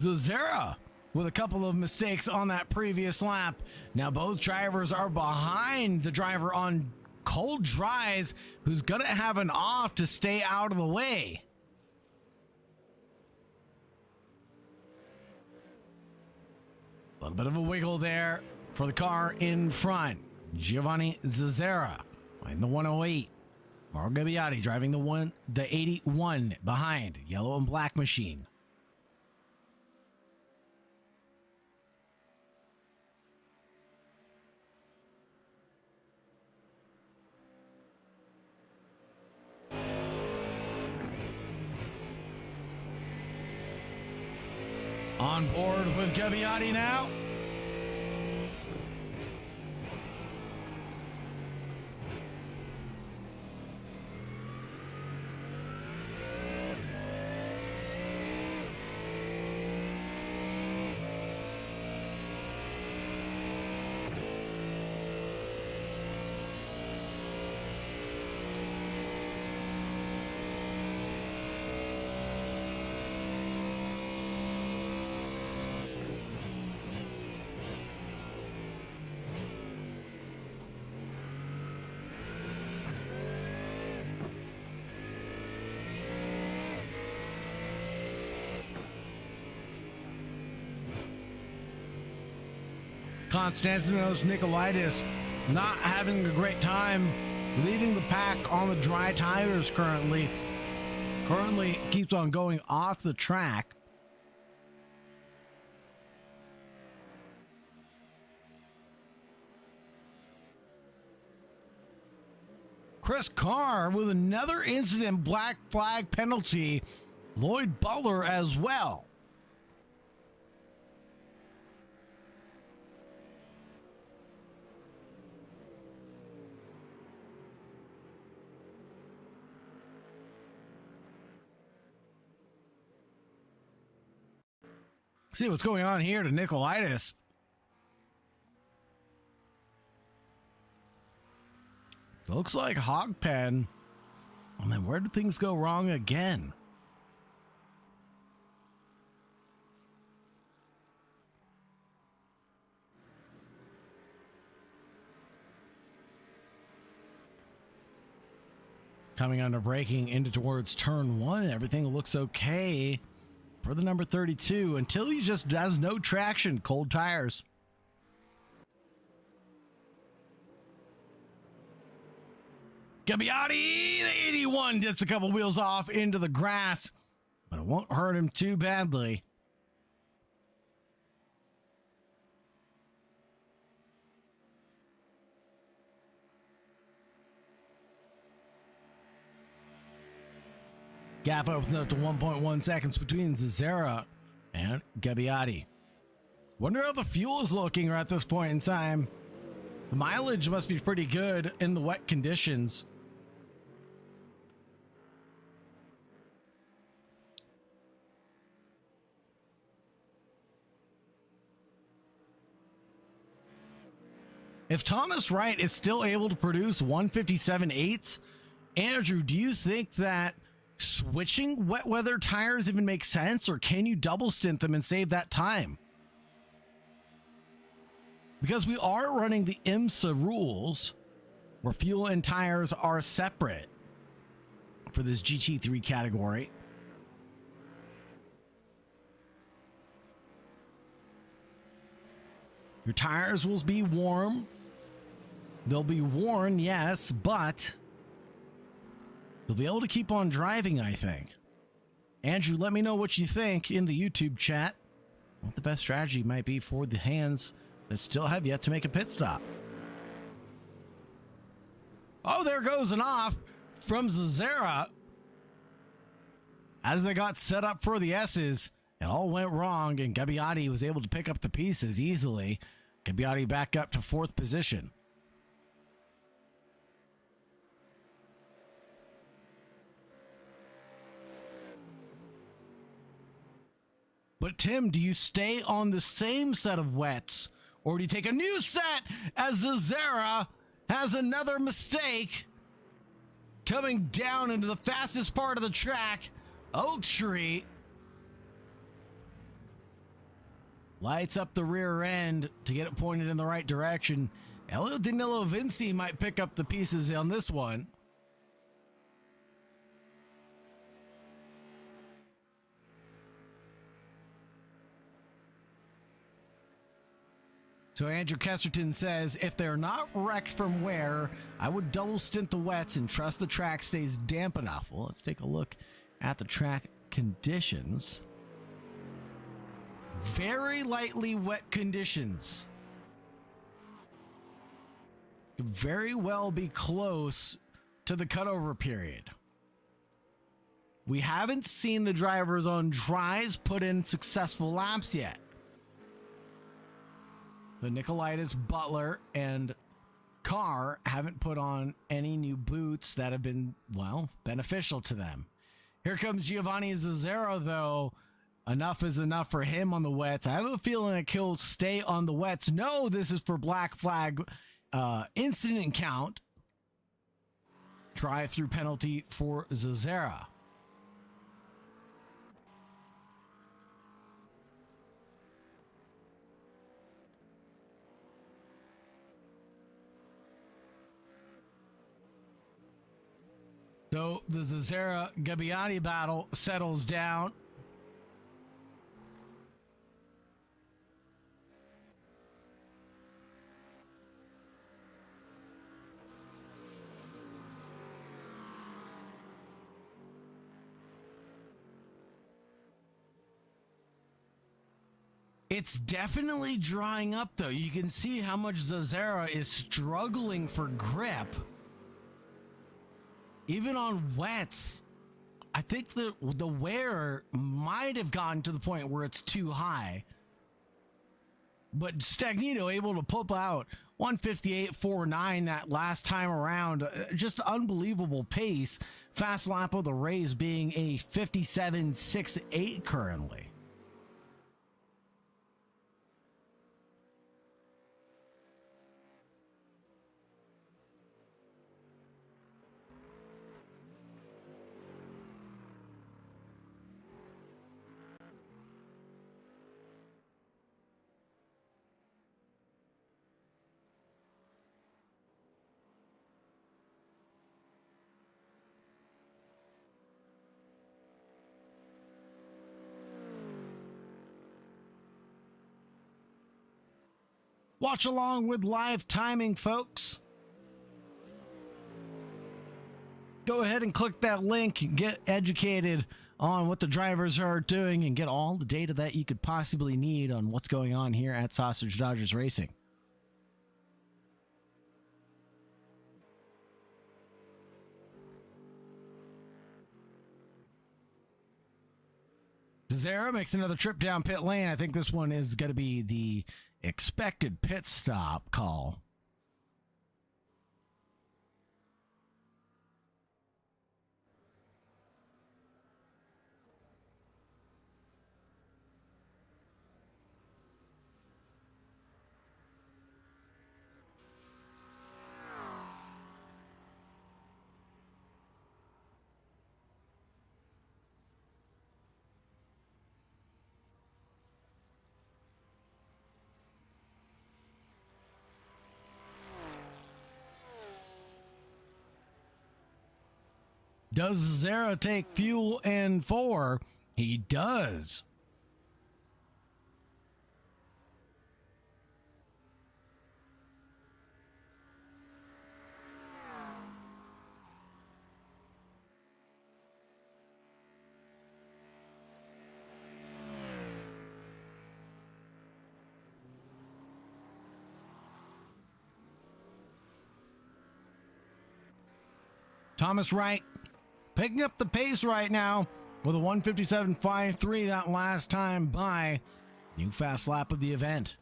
Zazera with a couple of mistakes on that previous lap. Now both drivers are behind the driver on cold dries, who's gonna have an off to stay out of the way. A little bit of a wiggle there for the car in front. Giovanni Zazera in the 108. Mauro Gabbiati driving the 81 behind. Yellow and black machine. On board with Gabbiati now. Konstantinos Nikolaitis not having a great time, leading the pack on the dry tires currently. Currently keeps on going off the track. Chris Carr with another incident, black flag penalty. Lloyd Butler as well. See what's going on here to Nikolaitis. Looks like Hogpen. And then where did things go wrong again? Coming under braking into towards turn one, everything looks okay for the number 32 until he just does no traction, cold tires. Gabbiati, the 81, gets a couple wheels off into the grass, but it won't hurt him too badly. Gap opens up to 1.1 seconds between Zazera and Gabbiati. Wonder how the fuel is looking at this point in time. The mileage must be pretty good in the wet conditions. If Thomas Wright is still able to produce 157.8s, Andrew, do you think that switching wet weather tires even makes sense, or can you double stint them and save that time? Because we are running the IMSA rules where fuel and tires are separate for this GT3 category. Your tires will be warm. They'll be worn, yes, but you'll be able to keep on driving, I think. Andrew, let me know what you think in the YouTube chat. What the best strategy might be for the hands that still have yet to make a pit stop. Oh, there goes an off from Zazera. As they got set up for the S's, it all went wrong, and Gabbiati was able to pick up the pieces easily. Gabbiati back up to fourth position. But Tim, do you stay on the same set of wets, or do you take a new set as Zazera has another mistake coming down into the fastest part of the track, Oak Street? Lights up the rear end to get it pointed in the right direction. Elio Danilo Vinci might pick up the pieces on this one. So Andrew Kesterton says, if they're not wrecked from wear, I would double stint the wets and trust the track stays damp enough. Well, let's take a look at the track conditions. Very lightly wet conditions. Could very well be close to the cutover period. We haven't seen the drivers on dries put in successful laps yet. The Nikolaitis, Butler, and Carr haven't put on any new boots that have been, well, beneficial to them. Here comes Giovanni Zazera, though. Enough is enough for him on the wets. I have a feeling like he'll stay on the wets. No, this is for black flag incident count. Drive-through penalty for Zazera. So the Zazera-Gabbiati battle settles down. It's definitely drying up, though. You can see how much Zazera is struggling for grip. Even on wets, I think the wear might have gotten to the point where it's too high. But Stagnito able to pop out 158.49 that last time around. Just unbelievable pace. Fast lap of the race being a 57.68 currently. Watch along with live timing, folks. Go ahead and click that link and get educated on what the drivers are doing and get all the data that you could possibly need on what's going on here at Sausage Dodgers Racing. Zara makes another trip down pit lane. I think this one is going to be the expected pit stop call. Does Zara take fuel in 4? He does. Thomas Wright picking up the pace right now with a 157.53 that last time by. New fast lap of the event.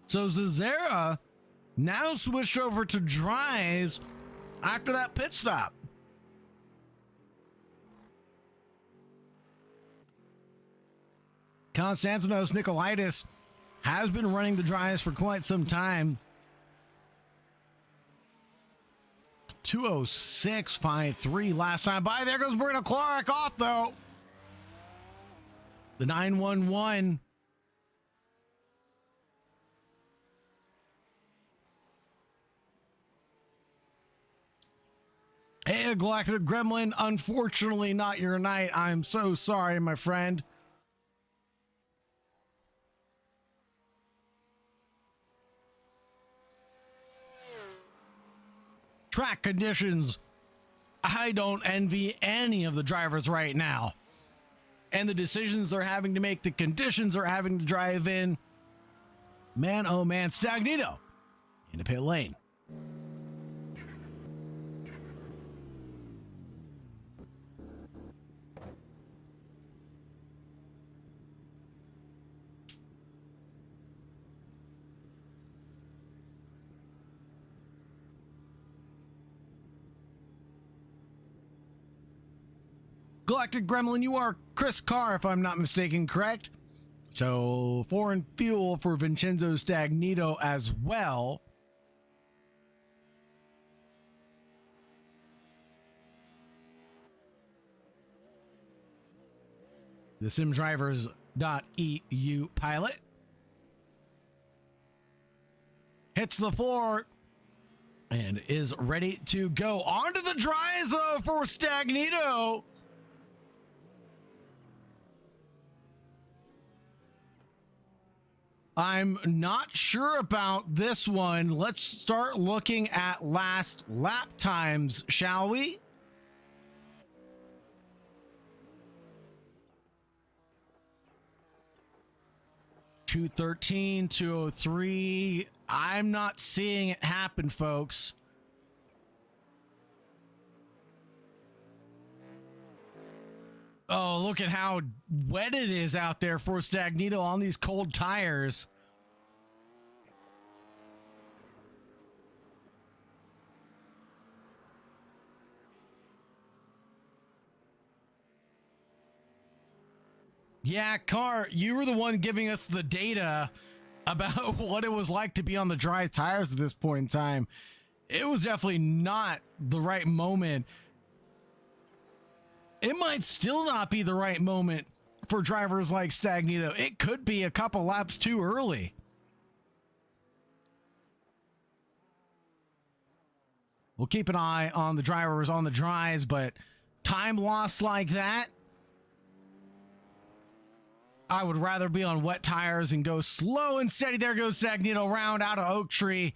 So Zazera now switched over to dries after that pit stop. Konstantinos Nikolaitis has been running the dries for quite some time. 206.53 last time by. There goes Bruno Clark off though. The 911. Hey, Galactic Gremlin, unfortunately not your night. I'm so sorry, my friend. Track conditions. I don't envy any of the drivers right now. And the decisions they're having to make, the conditions they're having to drive in. Man, oh man, Stagnito into pit lane. Galactic Gremlin, you are Chris Carr, if I'm not mistaken, correct? So, foreign fuel for Vincenzo Stagnito as well. The sim drivers .eu pilot. Hits the floor and is ready to go. Onto the dry zone for Stagnito. I'm not sure about this one. Let's start looking at last lap times, shall we? .213, 203. I'm not seeing it happen, folks. Oh, look at how wet it is out there for Stagnito on these cold tires. Yeah, Car, you were the one giving us the data about what it was like to be on the dry tires at this point in time. It was definitely not the right moment. It might still not be the right moment for drivers like Stagnito. It could be a couple laps too early. We'll keep an eye on the drivers on the dries, but time loss like that, I would rather be on wet tires and go slow and steady. There goes Stagnito, round out of Oak Tree.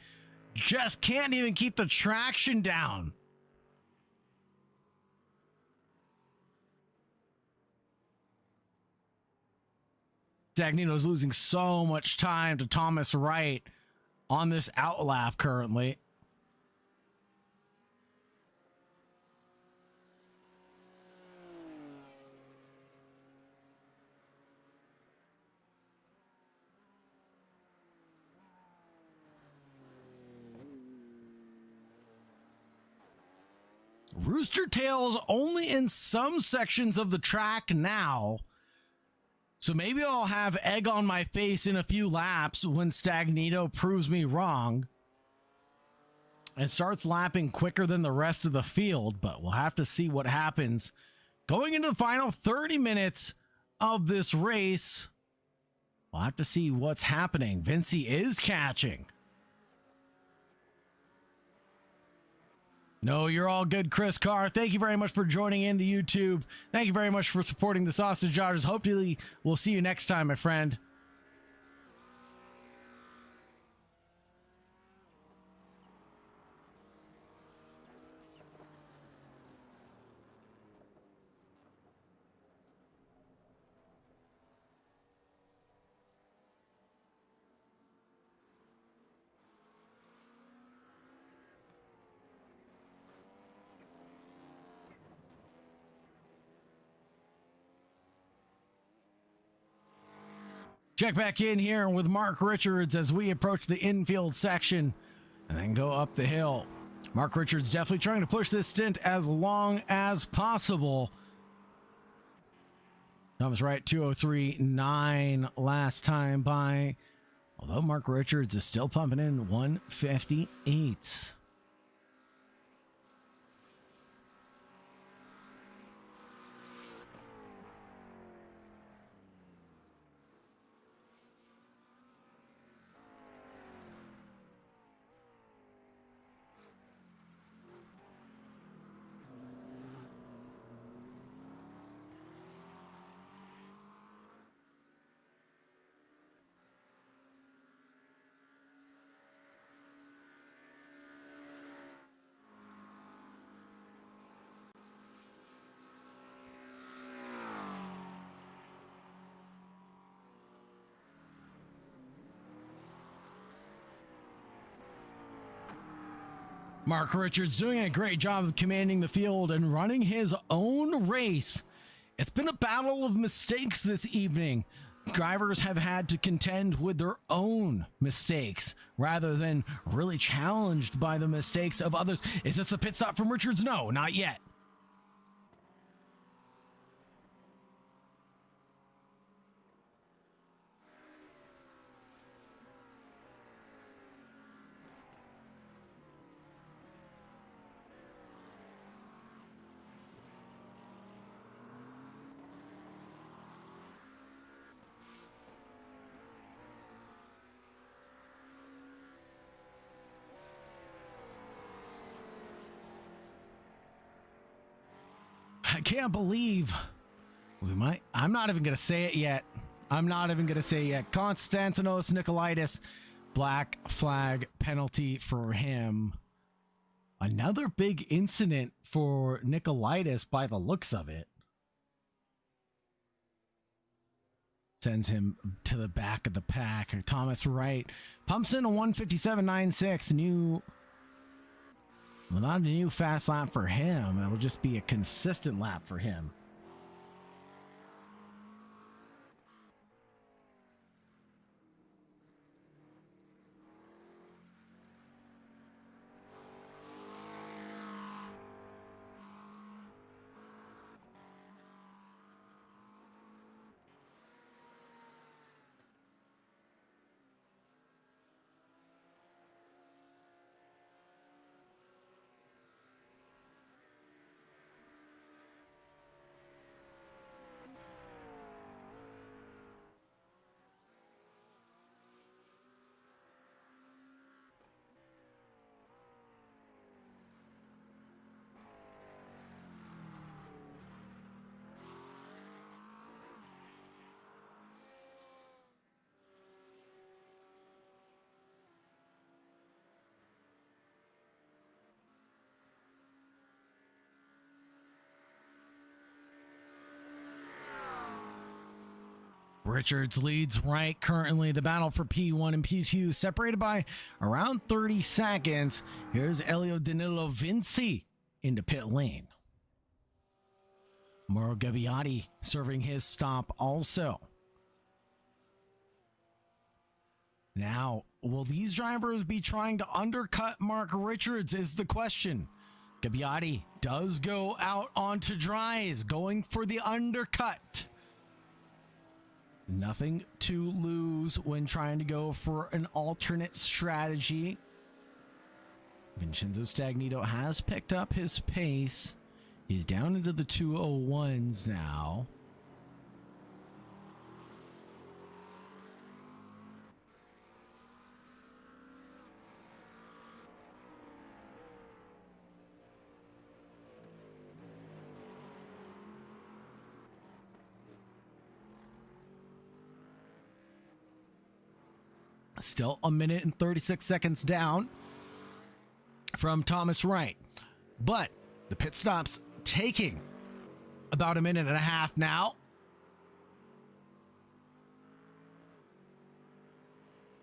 Just can't even keep the traction down. Stagnito's losing so much time to Thomas Wright on this outlap currently. Rooster Tail's only in some sections of the track now. So maybe I'll have egg on my face in a few laps when Stagnito proves me wrong and starts lapping quicker than the rest of the field, but we'll have to see what happens going into the final 30 minutes of this race. We'll have to see what's happening. Vinci is catching. No, you're all good, Chris Carr. Thank you very much for joining in the YouTube. Thank you very much for supporting the Sausage Dodgers. Hopefully, we'll see you next time, my friend. Check back in here with Mark Richards as we approach the infield section and then go up the hill. Mark Richards definitely trying to push this stint as long as possible. Thomas Wright 203.9 last time by, although Mark Richards is still pumping in 158. Mark Richards doing a great job of commanding the field and running his own race. It's been a battle of mistakes this evening. Drivers have had to contend with their own mistakes rather than really challenged by the mistakes of others. Is this a pit stop from Richards? No, not yet. I can't believe we might. I'm not even going to say it yet. Konstantinos Nikolaitis, black flag penalty for him. Another big incident for Nikolaitis by the looks of it. Sends him to the back of the pack. Thomas Wright pumps in a 157.96. Not a new fast lap for him. It'll just be a consistent lap for him. Richards leads Wright currently. The battle for P1 and P2 separated by around 30 seconds. Here's Elio Danilo Vinci into pit lane. Mauro Gabbiati serving his stop also. Now, will these drivers be trying to undercut Mark Richards is the question. Gabbiati does go out onto dries, going for the undercut. Nothing to lose when trying to go for an alternate strategy. Vincenzo Stagnito has picked up his pace. He's down into the 201s now. Still a minute and 36 seconds down from Thomas Wright. But the pit stop's taking about a minute and a half now.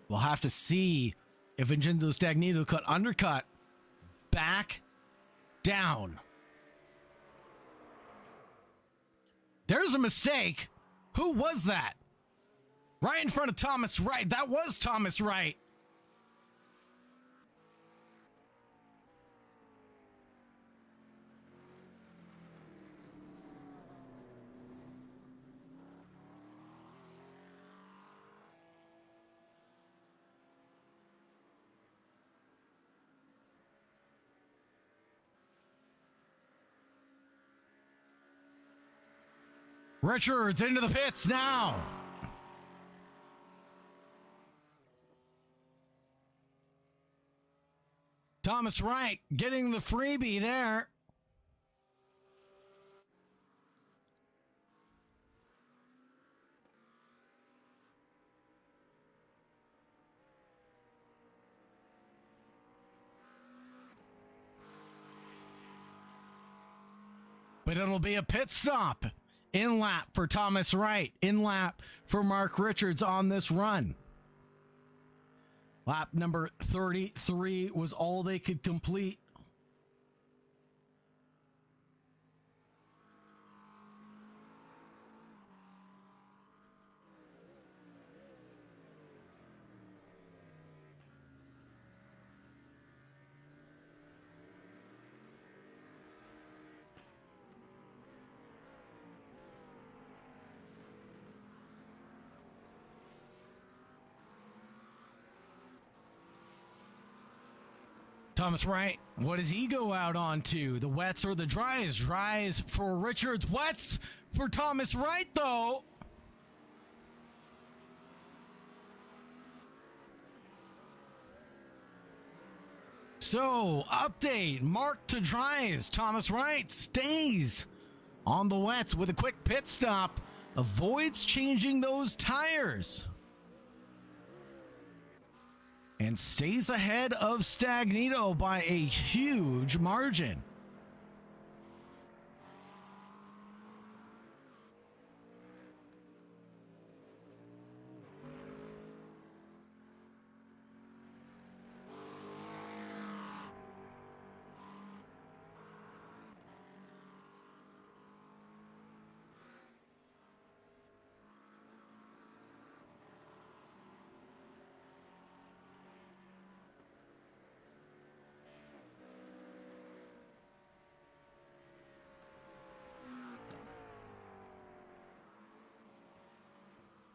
We'll have to see if Vincenzo Stagnito could undercut back down. There's a mistake. Who was that? Right in front of Thomas Wright. That was Thomas Wright. Richards into the pits now. Thomas Wright getting the freebie there. But it'll be a pit stop. In lap for Thomas Wright. In lap for Mark Richards on this run. Lap number 33 was all they could complete. Thomas Wright, what does he go out onto? The wets or the dries? Dries for Richards. Wets for Thomas Wright, though. So, update. Mark to dries. Thomas Wright stays on the wets with a quick pit stop, avoids changing those tires and stays ahead of Stagnito by a huge margin.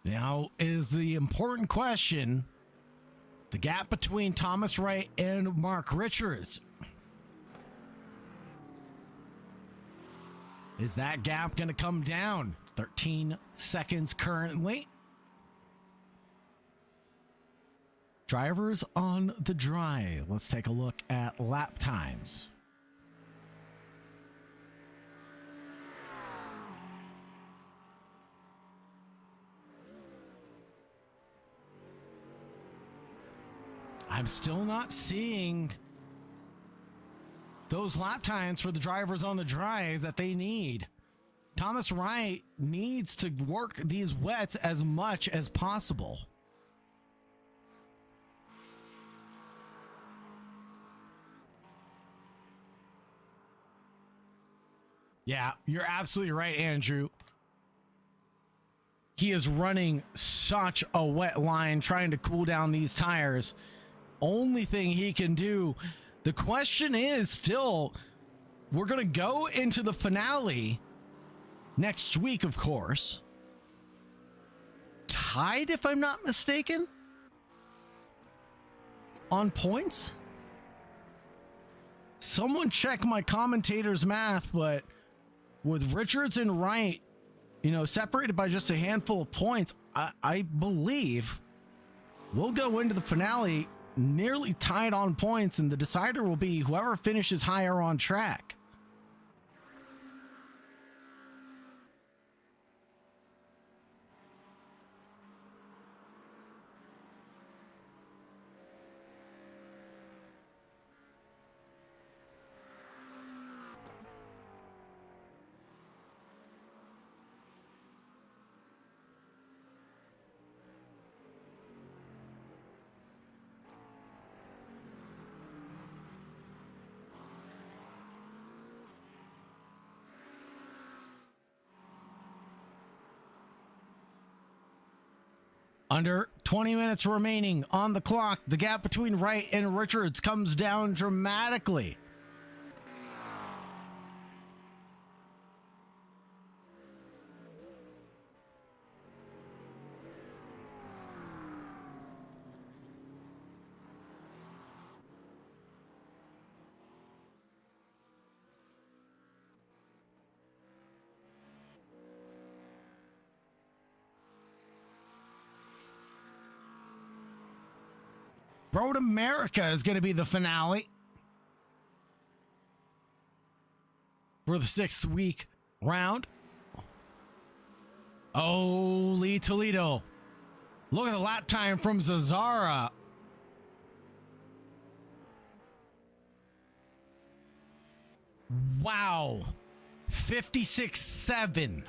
Now is the important question, the gap between Thomas Wright and Mark Richards. Is that gap going to come down? 13 seconds currently. Drivers on the dry. Let's take a look at lap times. I'm still not seeing those lap times for the drivers on the dries that they need. Thomas Wright needs to work these wets as much as possible. Yeah, you're absolutely right, Andrew. He is running such a wet line trying to cool down these tires. Only thing he can do. The question is still, we're going to go into the finale next week, of course. Tied, if I'm not mistaken, on points. Someone check my commentator's math, but with Richards and Wright, you know, separated by just a handful of points, I believe we'll go into the finale nearly tied on points, and the decider will be whoever finishes higher on track. Under 20 minutes remaining on the clock. The gap between Wright and Richards comes down dramatically. Road America is going to be the finale for the 6th week round. Oh, Lee Toledo. Look at the lap time from Zazara. Wow. 56.7.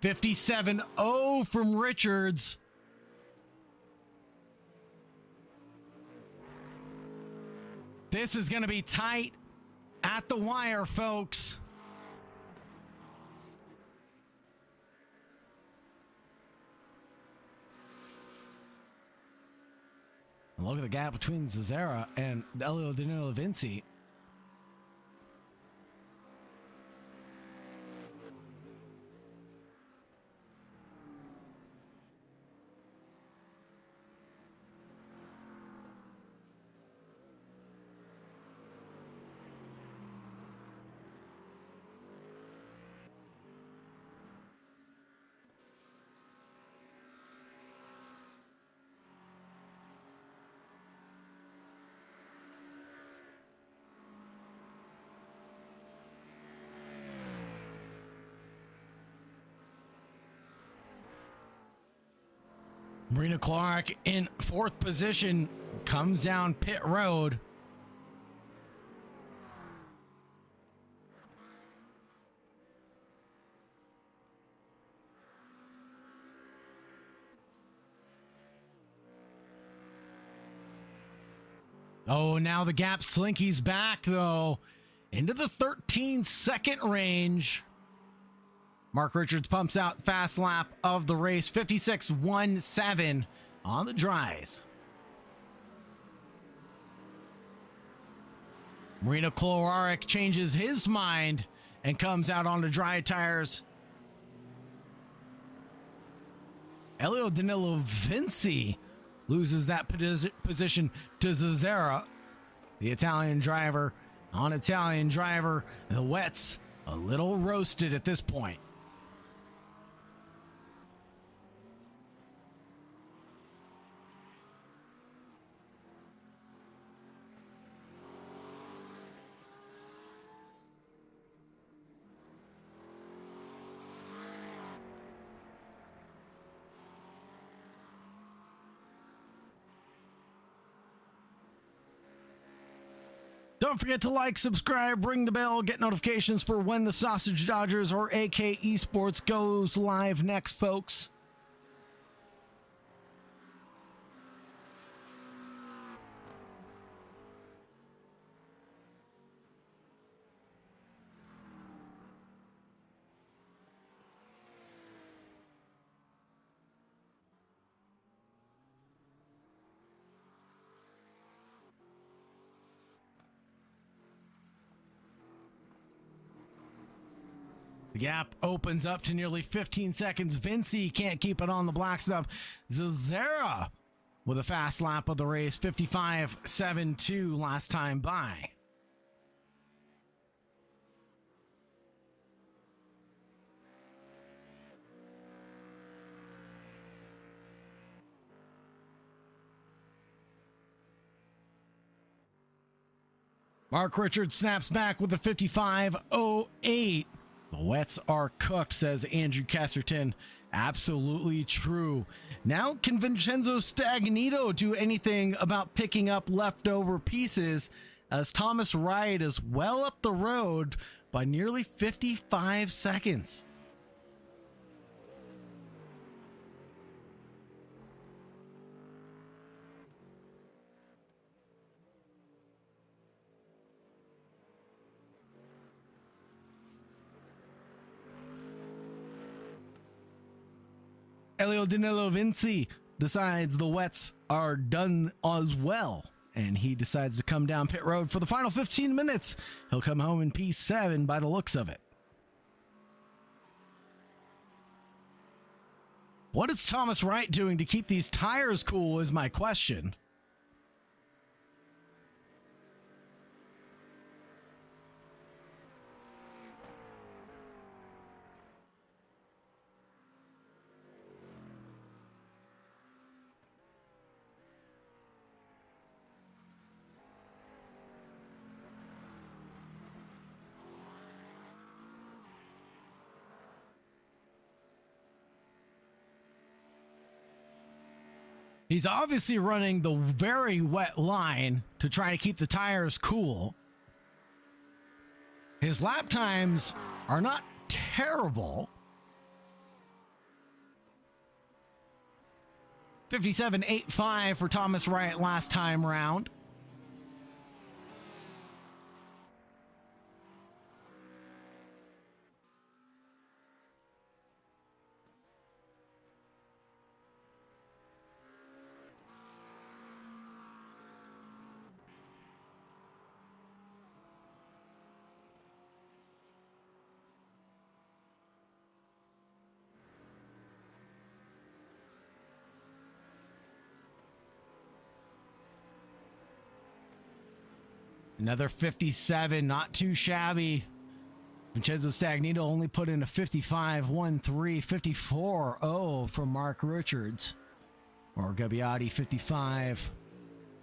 $57.0 from Richards. This is going to be tight at the wire, folks. And look at the gap between Zazara and Elio Danilo Vinci. Marina Clark in fourth position comes down pit road. Oh, now the gap slinkies back, though, into the 13-second range. Mark Richards pumps out fast lap of the race, 56.17 on the dries. Marino Kolaric changes his mind and comes out on the dry tires. Elio Danilo Vinci loses that position to Zazzera, the Italian driver. On Italian driver, the wets a little roasted at this point. Don't forget to like, subscribe, ring the bell, get notifications for when the Sausage Dodgers or AK Esports goes live next, folks. The gap opens up to nearly 15 seconds. Vinci can't keep it on the black stuff. Zazzera with a fast lap of the race, 55.72 last time by. Mark Richards snaps back with a 55.08. The wets are cooked, says Andrew Kesterton. Absolutely true. Now, can Vincenzo Stagnito do anything about picking up leftover pieces, as Thomas Wright is well up the road by nearly 55 seconds? Elio Danilo Vinci decides the wets are done as well, and he decides to come down pit road for the final 15 minutes. He'll come home in P7 by the looks of it. What is Thomas Wright doing to keep these tires cool is my question. He's obviously running the very wet line to try to keep the tires cool. His lap times are not terrible. 57.85 for Thomas Wright last time round. Another 57, not too shabby. Vincenzo Stagnito only put in a 55.13, 54.0 from Mark Richards. Or Gabbiati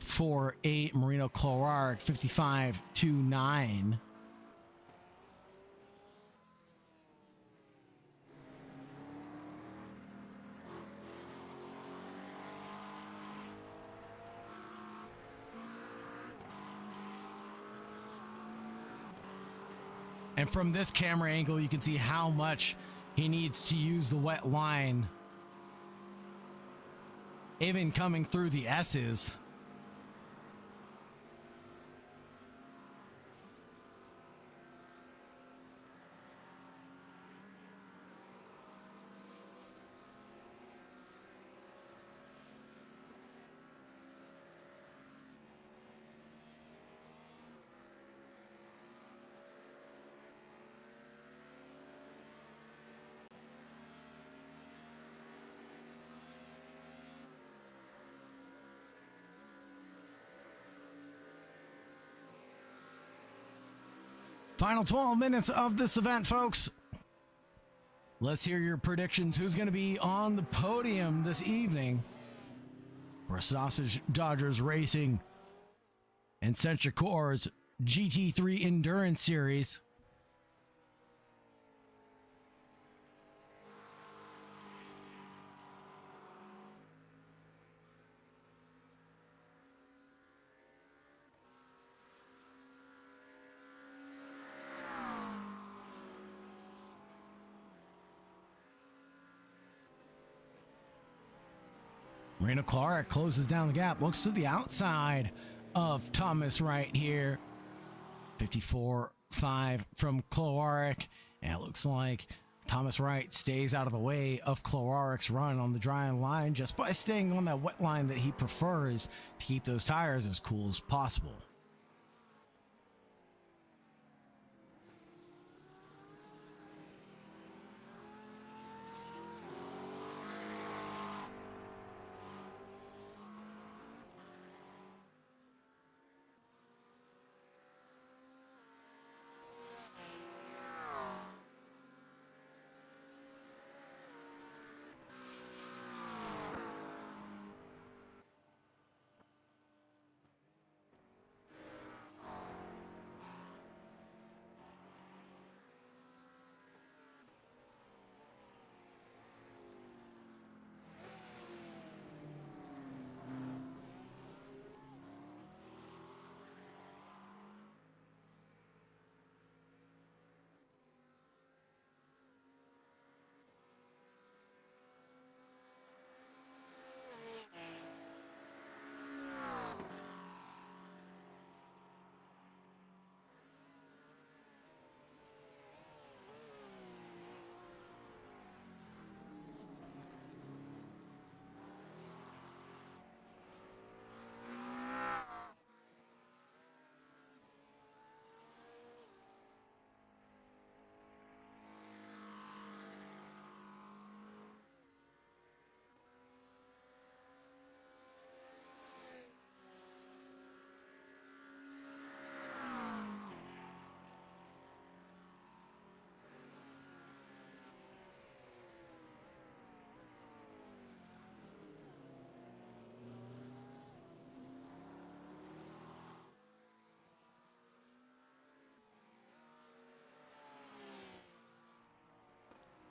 55.48, Marino Kolaric 55.29. And from this camera angle, you can see how much he needs to use the wet line. Even coming through the S's. Final 12 minutes of this event, folks. Let's hear your predictions. Who's going to be on the podium this evening for Sausage Dodgers Racing and SentriCore's GT3 Endurance Series? Marina Clark closes down the gap, looks to the outside of Thomas right here. 54.5 from Kloarek, and it looks like Thomas Wright stays out of the way of Kloarek's run on the dry line just by staying on that wet line that he prefers to keep those tires as cool as possible.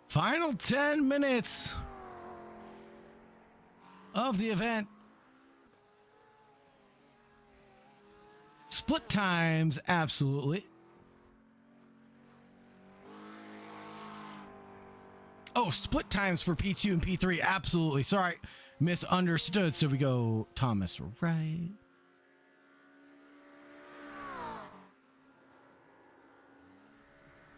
Final 10 minutes of the event. Split times, absolutely. Oh, split times for P2 and P3, absolutely. Sorry, misunderstood. So we go Thomas Wright.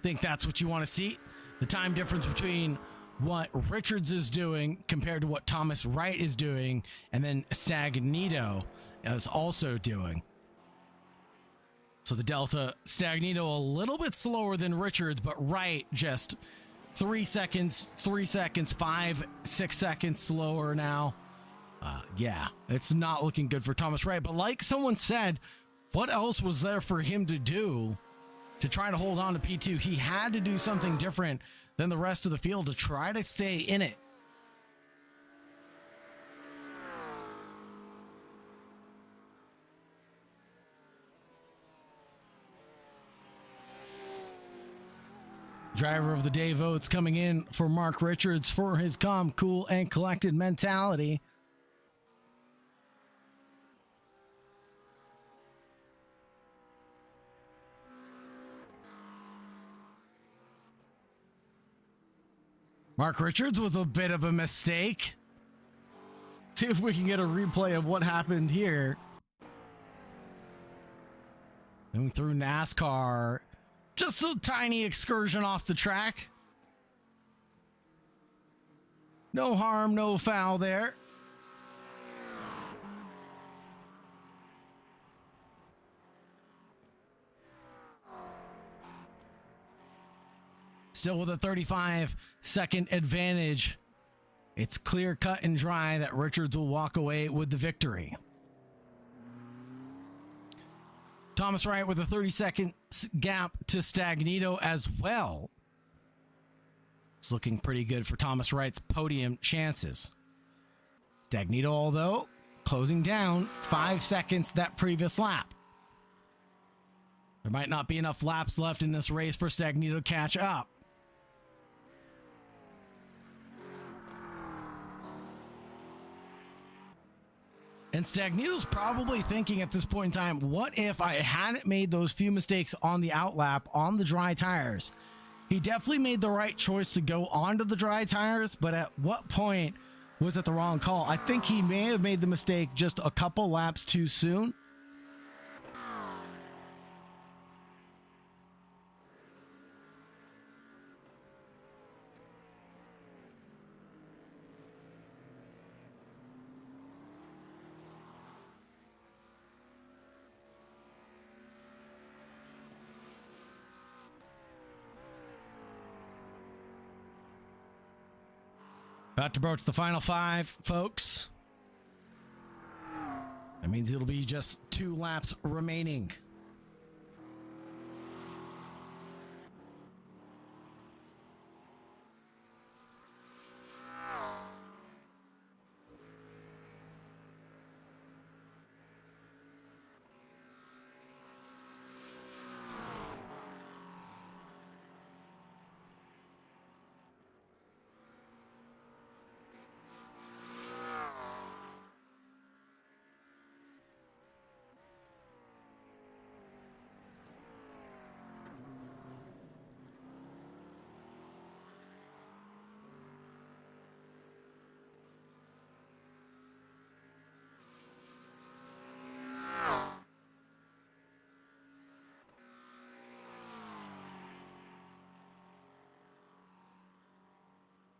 Think that's what you want to see? The time difference between what Richards is doing compared to what Thomas Wright is doing, and then Stagnito is also doing. So the Delta, Stagnito a little bit slower than Richards, but Wright just 3 seconds, 5, 6 seconds slower now. Yeah, it's not looking good for Thomas Wright. But like someone said, what else was there for him to do to try to hold on to P2? He had to do something different than the rest of the field to try to stay in it. Driver of the day votes coming in for Mark Richards for his calm, cool, and collected mentality. Mark Richards with a bit of a mistake. See if we can get a replay of what happened here. Going through NASCAR. Just a tiny excursion off the track. No harm, no foul there. Still with a 35-second advantage. It's clear cut and dry that Richards will walk away with the victory. Thomas Wright with a 30-second gap to Stagnito as well. It's looking pretty good for Thomas Wright's podium chances. Stagnito, although, closing down 5 seconds that previous lap. There might not be enough laps left in this race for Stagnito to catch up. And Stagnito's probably thinking at this point in time, what if I hadn't made those few mistakes on the outlap on the dry tires? He definitely made the right choice to go onto the dry tires, but at what point was it the wrong call? I think he may have made the mistake just a couple laps too soon. About to broach the final 5, folks. That means it'll be just 2 laps remaining.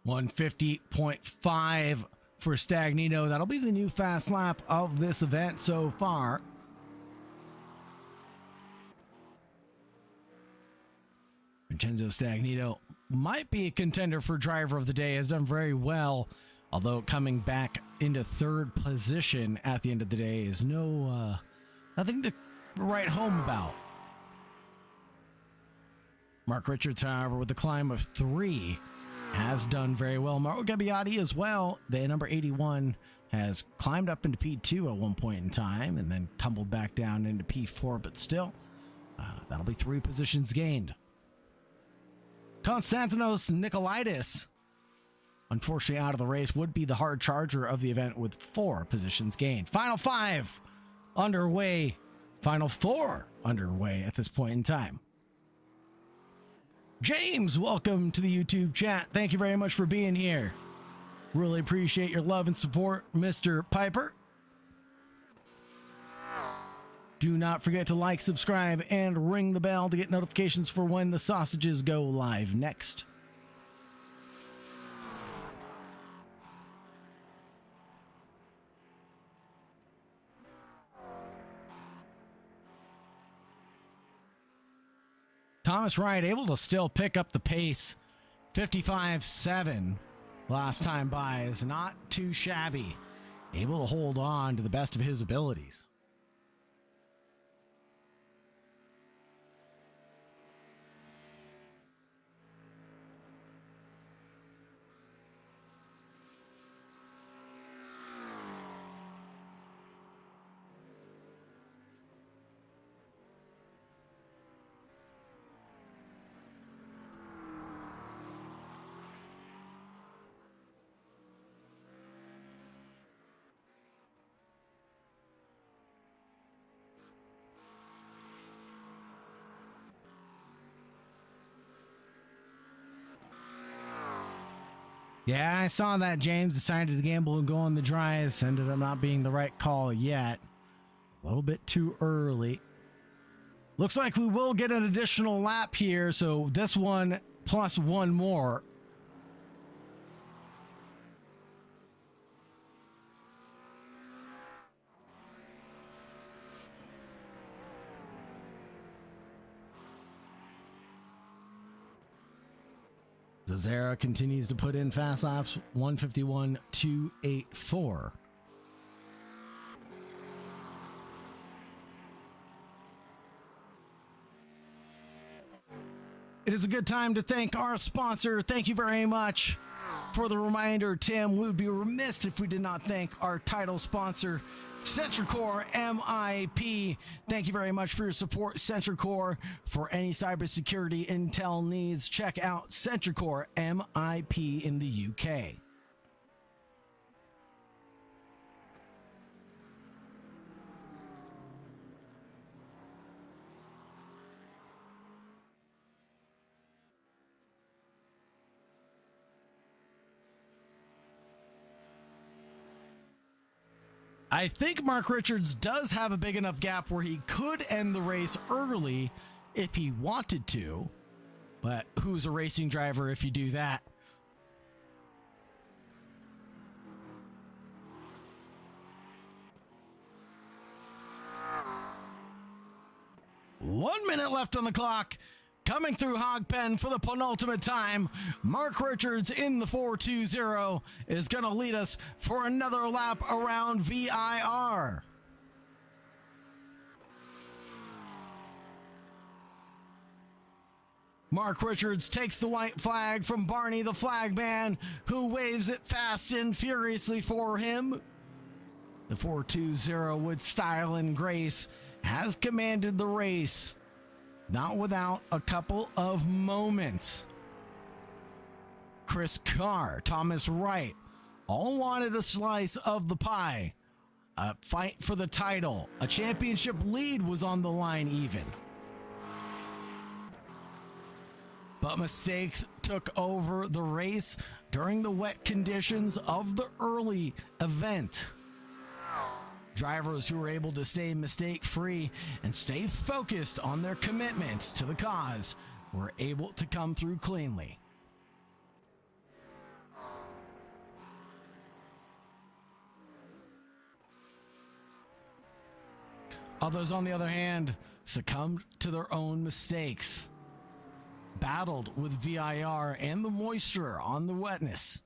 .150.5 for Stagnito. That'll be the new fast lap of this event so far. Vincenzo Stagnito might be a contender for driver of the day. Has done very well, although coming back into 3rd position at the end of the day is nothing to write home about. Mark Richards, however, with the climb of 3, has done very well. Mauro Gabbiati as well, the number 81, has climbed up into P2 at one point in time and then tumbled back down into P4, but still, that'll be 3 positions gained. Konstantinos Nikolaitis, unfortunately out of the race, would be the hard charger of the event with 4 positions gained. Final 5 underway. Final 4 underway at this point in time. James, welcome to the YouTube chat. Thank you very much for being here. Really appreciate your love and support, Mr. Piper. Do not forget to like, subscribe, and ring the bell to get notifications for when the sausages go live next. Thomas Wright able to still pick up the pace. 55.7 last time by is not too shabby. Able to hold on to the best of his abilities. Yeah, I saw that. James decided to gamble and go on the dries. Ended up not being the right call yet. A little bit too early. Looks like we will get an additional lap here, so this one plus one more. Zazera continues to put in fast laps, 151.284. It is a good time to thank our sponsor. Thank you very much for the reminder, Tim. We would be remiss if we did not thank our title sponsor, SentriCore MIP. Thank you very much for your support, SentriCore. For any cybersecurity intel needs, check out SentriCore MIP in the UK. I think Mark Richards does have a big enough gap where he could end the race early if he wanted to. But who's a racing driver if you do that? One minute left on the clock. Coming through Hogpen for the penultimate time, Mark Richards in the 4.20 is going to lead us for another lap around VIR. Mark Richards takes the white flag from Barney the flagman, who waves it fast and furiously for him. The 4.20 with style and grace has commanded the race. Not without a couple of moments. Chris Carr, Thomas Wright, all wanted a slice of the pie. A fight for the title. A championship lead was on the line even. But mistakes took over the race during the wet conditions of the early event. Drivers who were able to stay mistake-free and stay focused on their commitment to the cause were able to come through cleanly. Others, on the other hand, succumbed to their own mistakes, battled with VIR and the moisture on the wetness.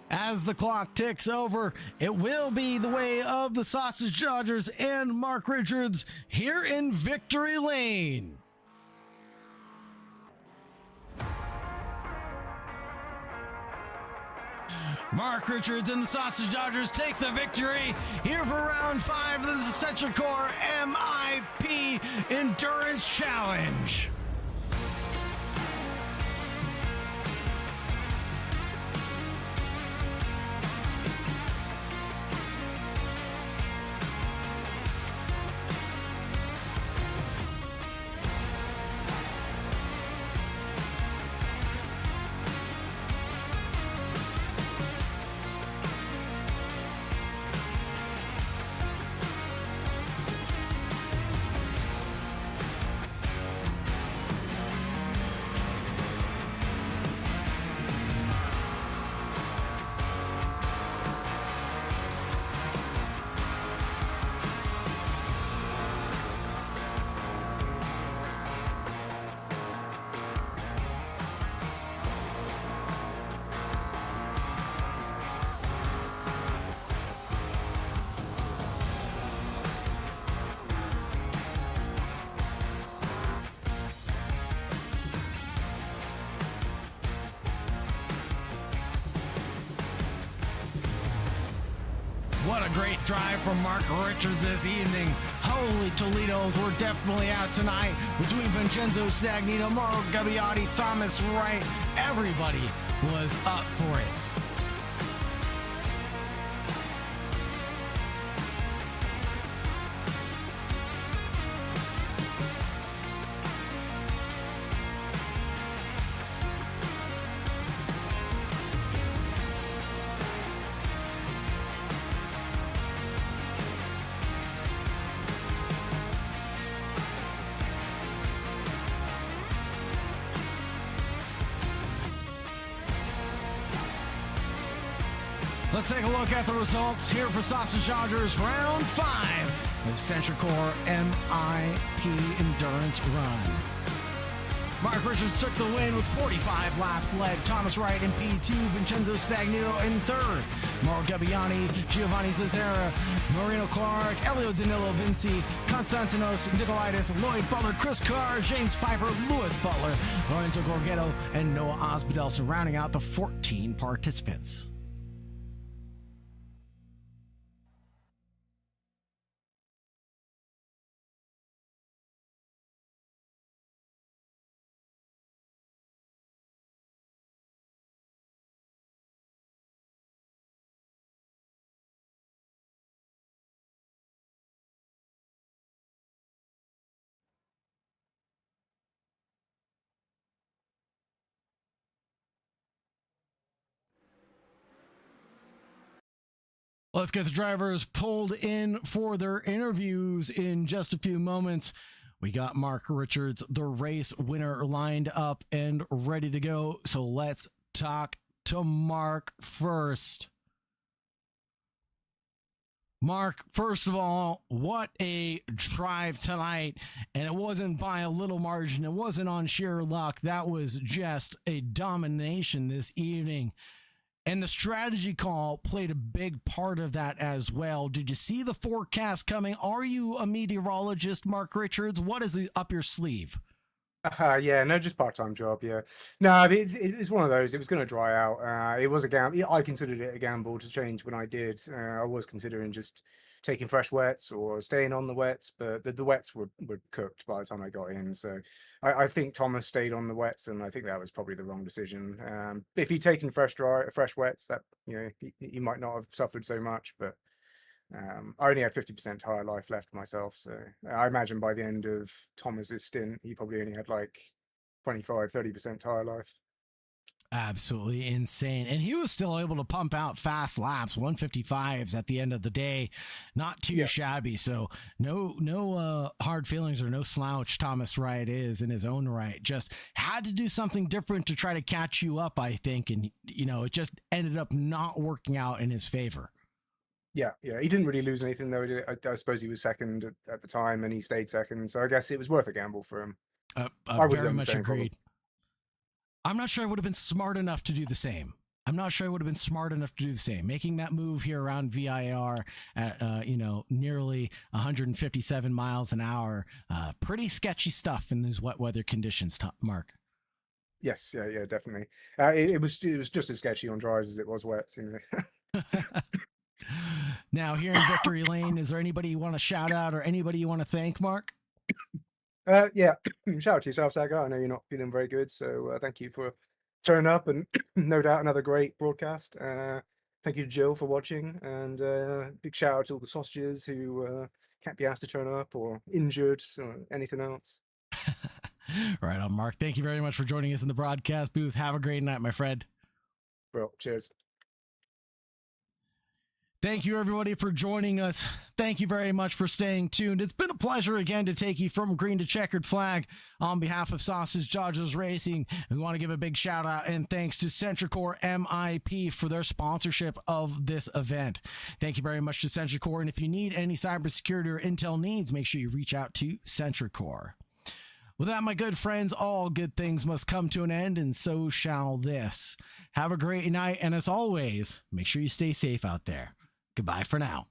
As the clock ticks over, it will be the way of the Sausage Dodgers and Mark Richards here in Victory Lane. Mark Richards and the Sausage Dodgers take the victory here for round 5 of the SentriCore MIP Endurance Challenge. What a great drive from Mark Richards this evening. Holy Toledos, we're definitely out tonight between Vincenzo Stagnino, Mauro Gabbiati, Thomas Wright. Everybody was up for it. Let's take a look at the results here for Sausage Dodgers Round 5 of SentriCore MIP Endurance Run. Mark Richards took the win with 45 laps led. Thomas Wright in P2, Vincenzo Stagnino in third. Mauro Gabbiani, Giovanni Zazzera, Marino Clark, Elio Danilo Vinci, Konstantinos Nicolaitis, Lloyd Butler, Chris Carr, James Piper, Lewis Butler, Lorenzo Gorgetto, and Noah Osbadell surrounding out the 14 participants. Let's get the drivers pulled in for their interviews in just a few moments. We got Mark Richards, the race winner, lined up and ready to go. So let's talk to Mark first. Mark, first of all, what a drive tonight. And it wasn't by a little margin. It wasn't on sheer luck. That was just a domination this evening. And the strategy call played a big part of that as well. Did you see the forecast coming? Are you a meteorologist, Mark Richards? What is up your sleeve? Yeah, no, just part-time job. Yeah, no, it's one of those. It was going to dry out. It was a gamble. I considered it a gamble to change when I did. I was considering just taking fresh wets or staying on the wets, but the wets were cooked by the time I got in. So I think Thomas stayed on the wets, and I think that was probably the wrong decision. If he'd taken fresh wets, that he might not have suffered so much. But I only had 50% tire life left myself, so I imagine by the end of Thomas's stint, he probably only had like 25-30% tire life. Absolutely insane. And he was still able to pump out fast laps, 155s at the end of the day. Not too shabby. So no hard feelings or no slouch Thomas Wright is in his own right. Just had to do something different to try to catch you up, I think. And, it just ended up not working out in his favor. Yeah. He didn't really lose anything, though. I suppose he was second at the time, and he stayed second. So I guess it was worth a gamble for him. I very much agreed. I'm not sure I would have been smart enough to do the same. Making that move here around VIR at, nearly 157 miles an hour. Pretty sketchy stuff in these wet weather conditions, Mark. Yes. Yeah, definitely. It was just as sketchy on dries as it was wet. Now, here in Victory Lane, is there anybody you want to shout out or anybody you want to thank, Mark? Yeah, shout out to yourself, Saga. I know you're not feeling very good, so thank you for turning up, and no doubt another great broadcast. Thank you, Jill, for watching, and big shout out to all the sausages who can't be asked to turn up or injured or anything else. Right on, Mark. Thank you very much for joining us in the broadcast booth. Have a great night, my friend. Bro, cheers. Thank you, everybody, for joining us. Thank you very much for staying tuned. It's been a pleasure again to take you from green to checkered flag on behalf of Sausage Dodgers Racing. We want to give a big shout out and thanks to SentriCore MIP for their sponsorship of this event. Thank you very much to SentriCore. And if you need any cybersecurity or intel needs, make sure you reach out to SentriCore. With that, my good friends, all good things must come to an end, and so shall this. Have a great night, and as always, make sure you stay safe out there. Goodbye for now.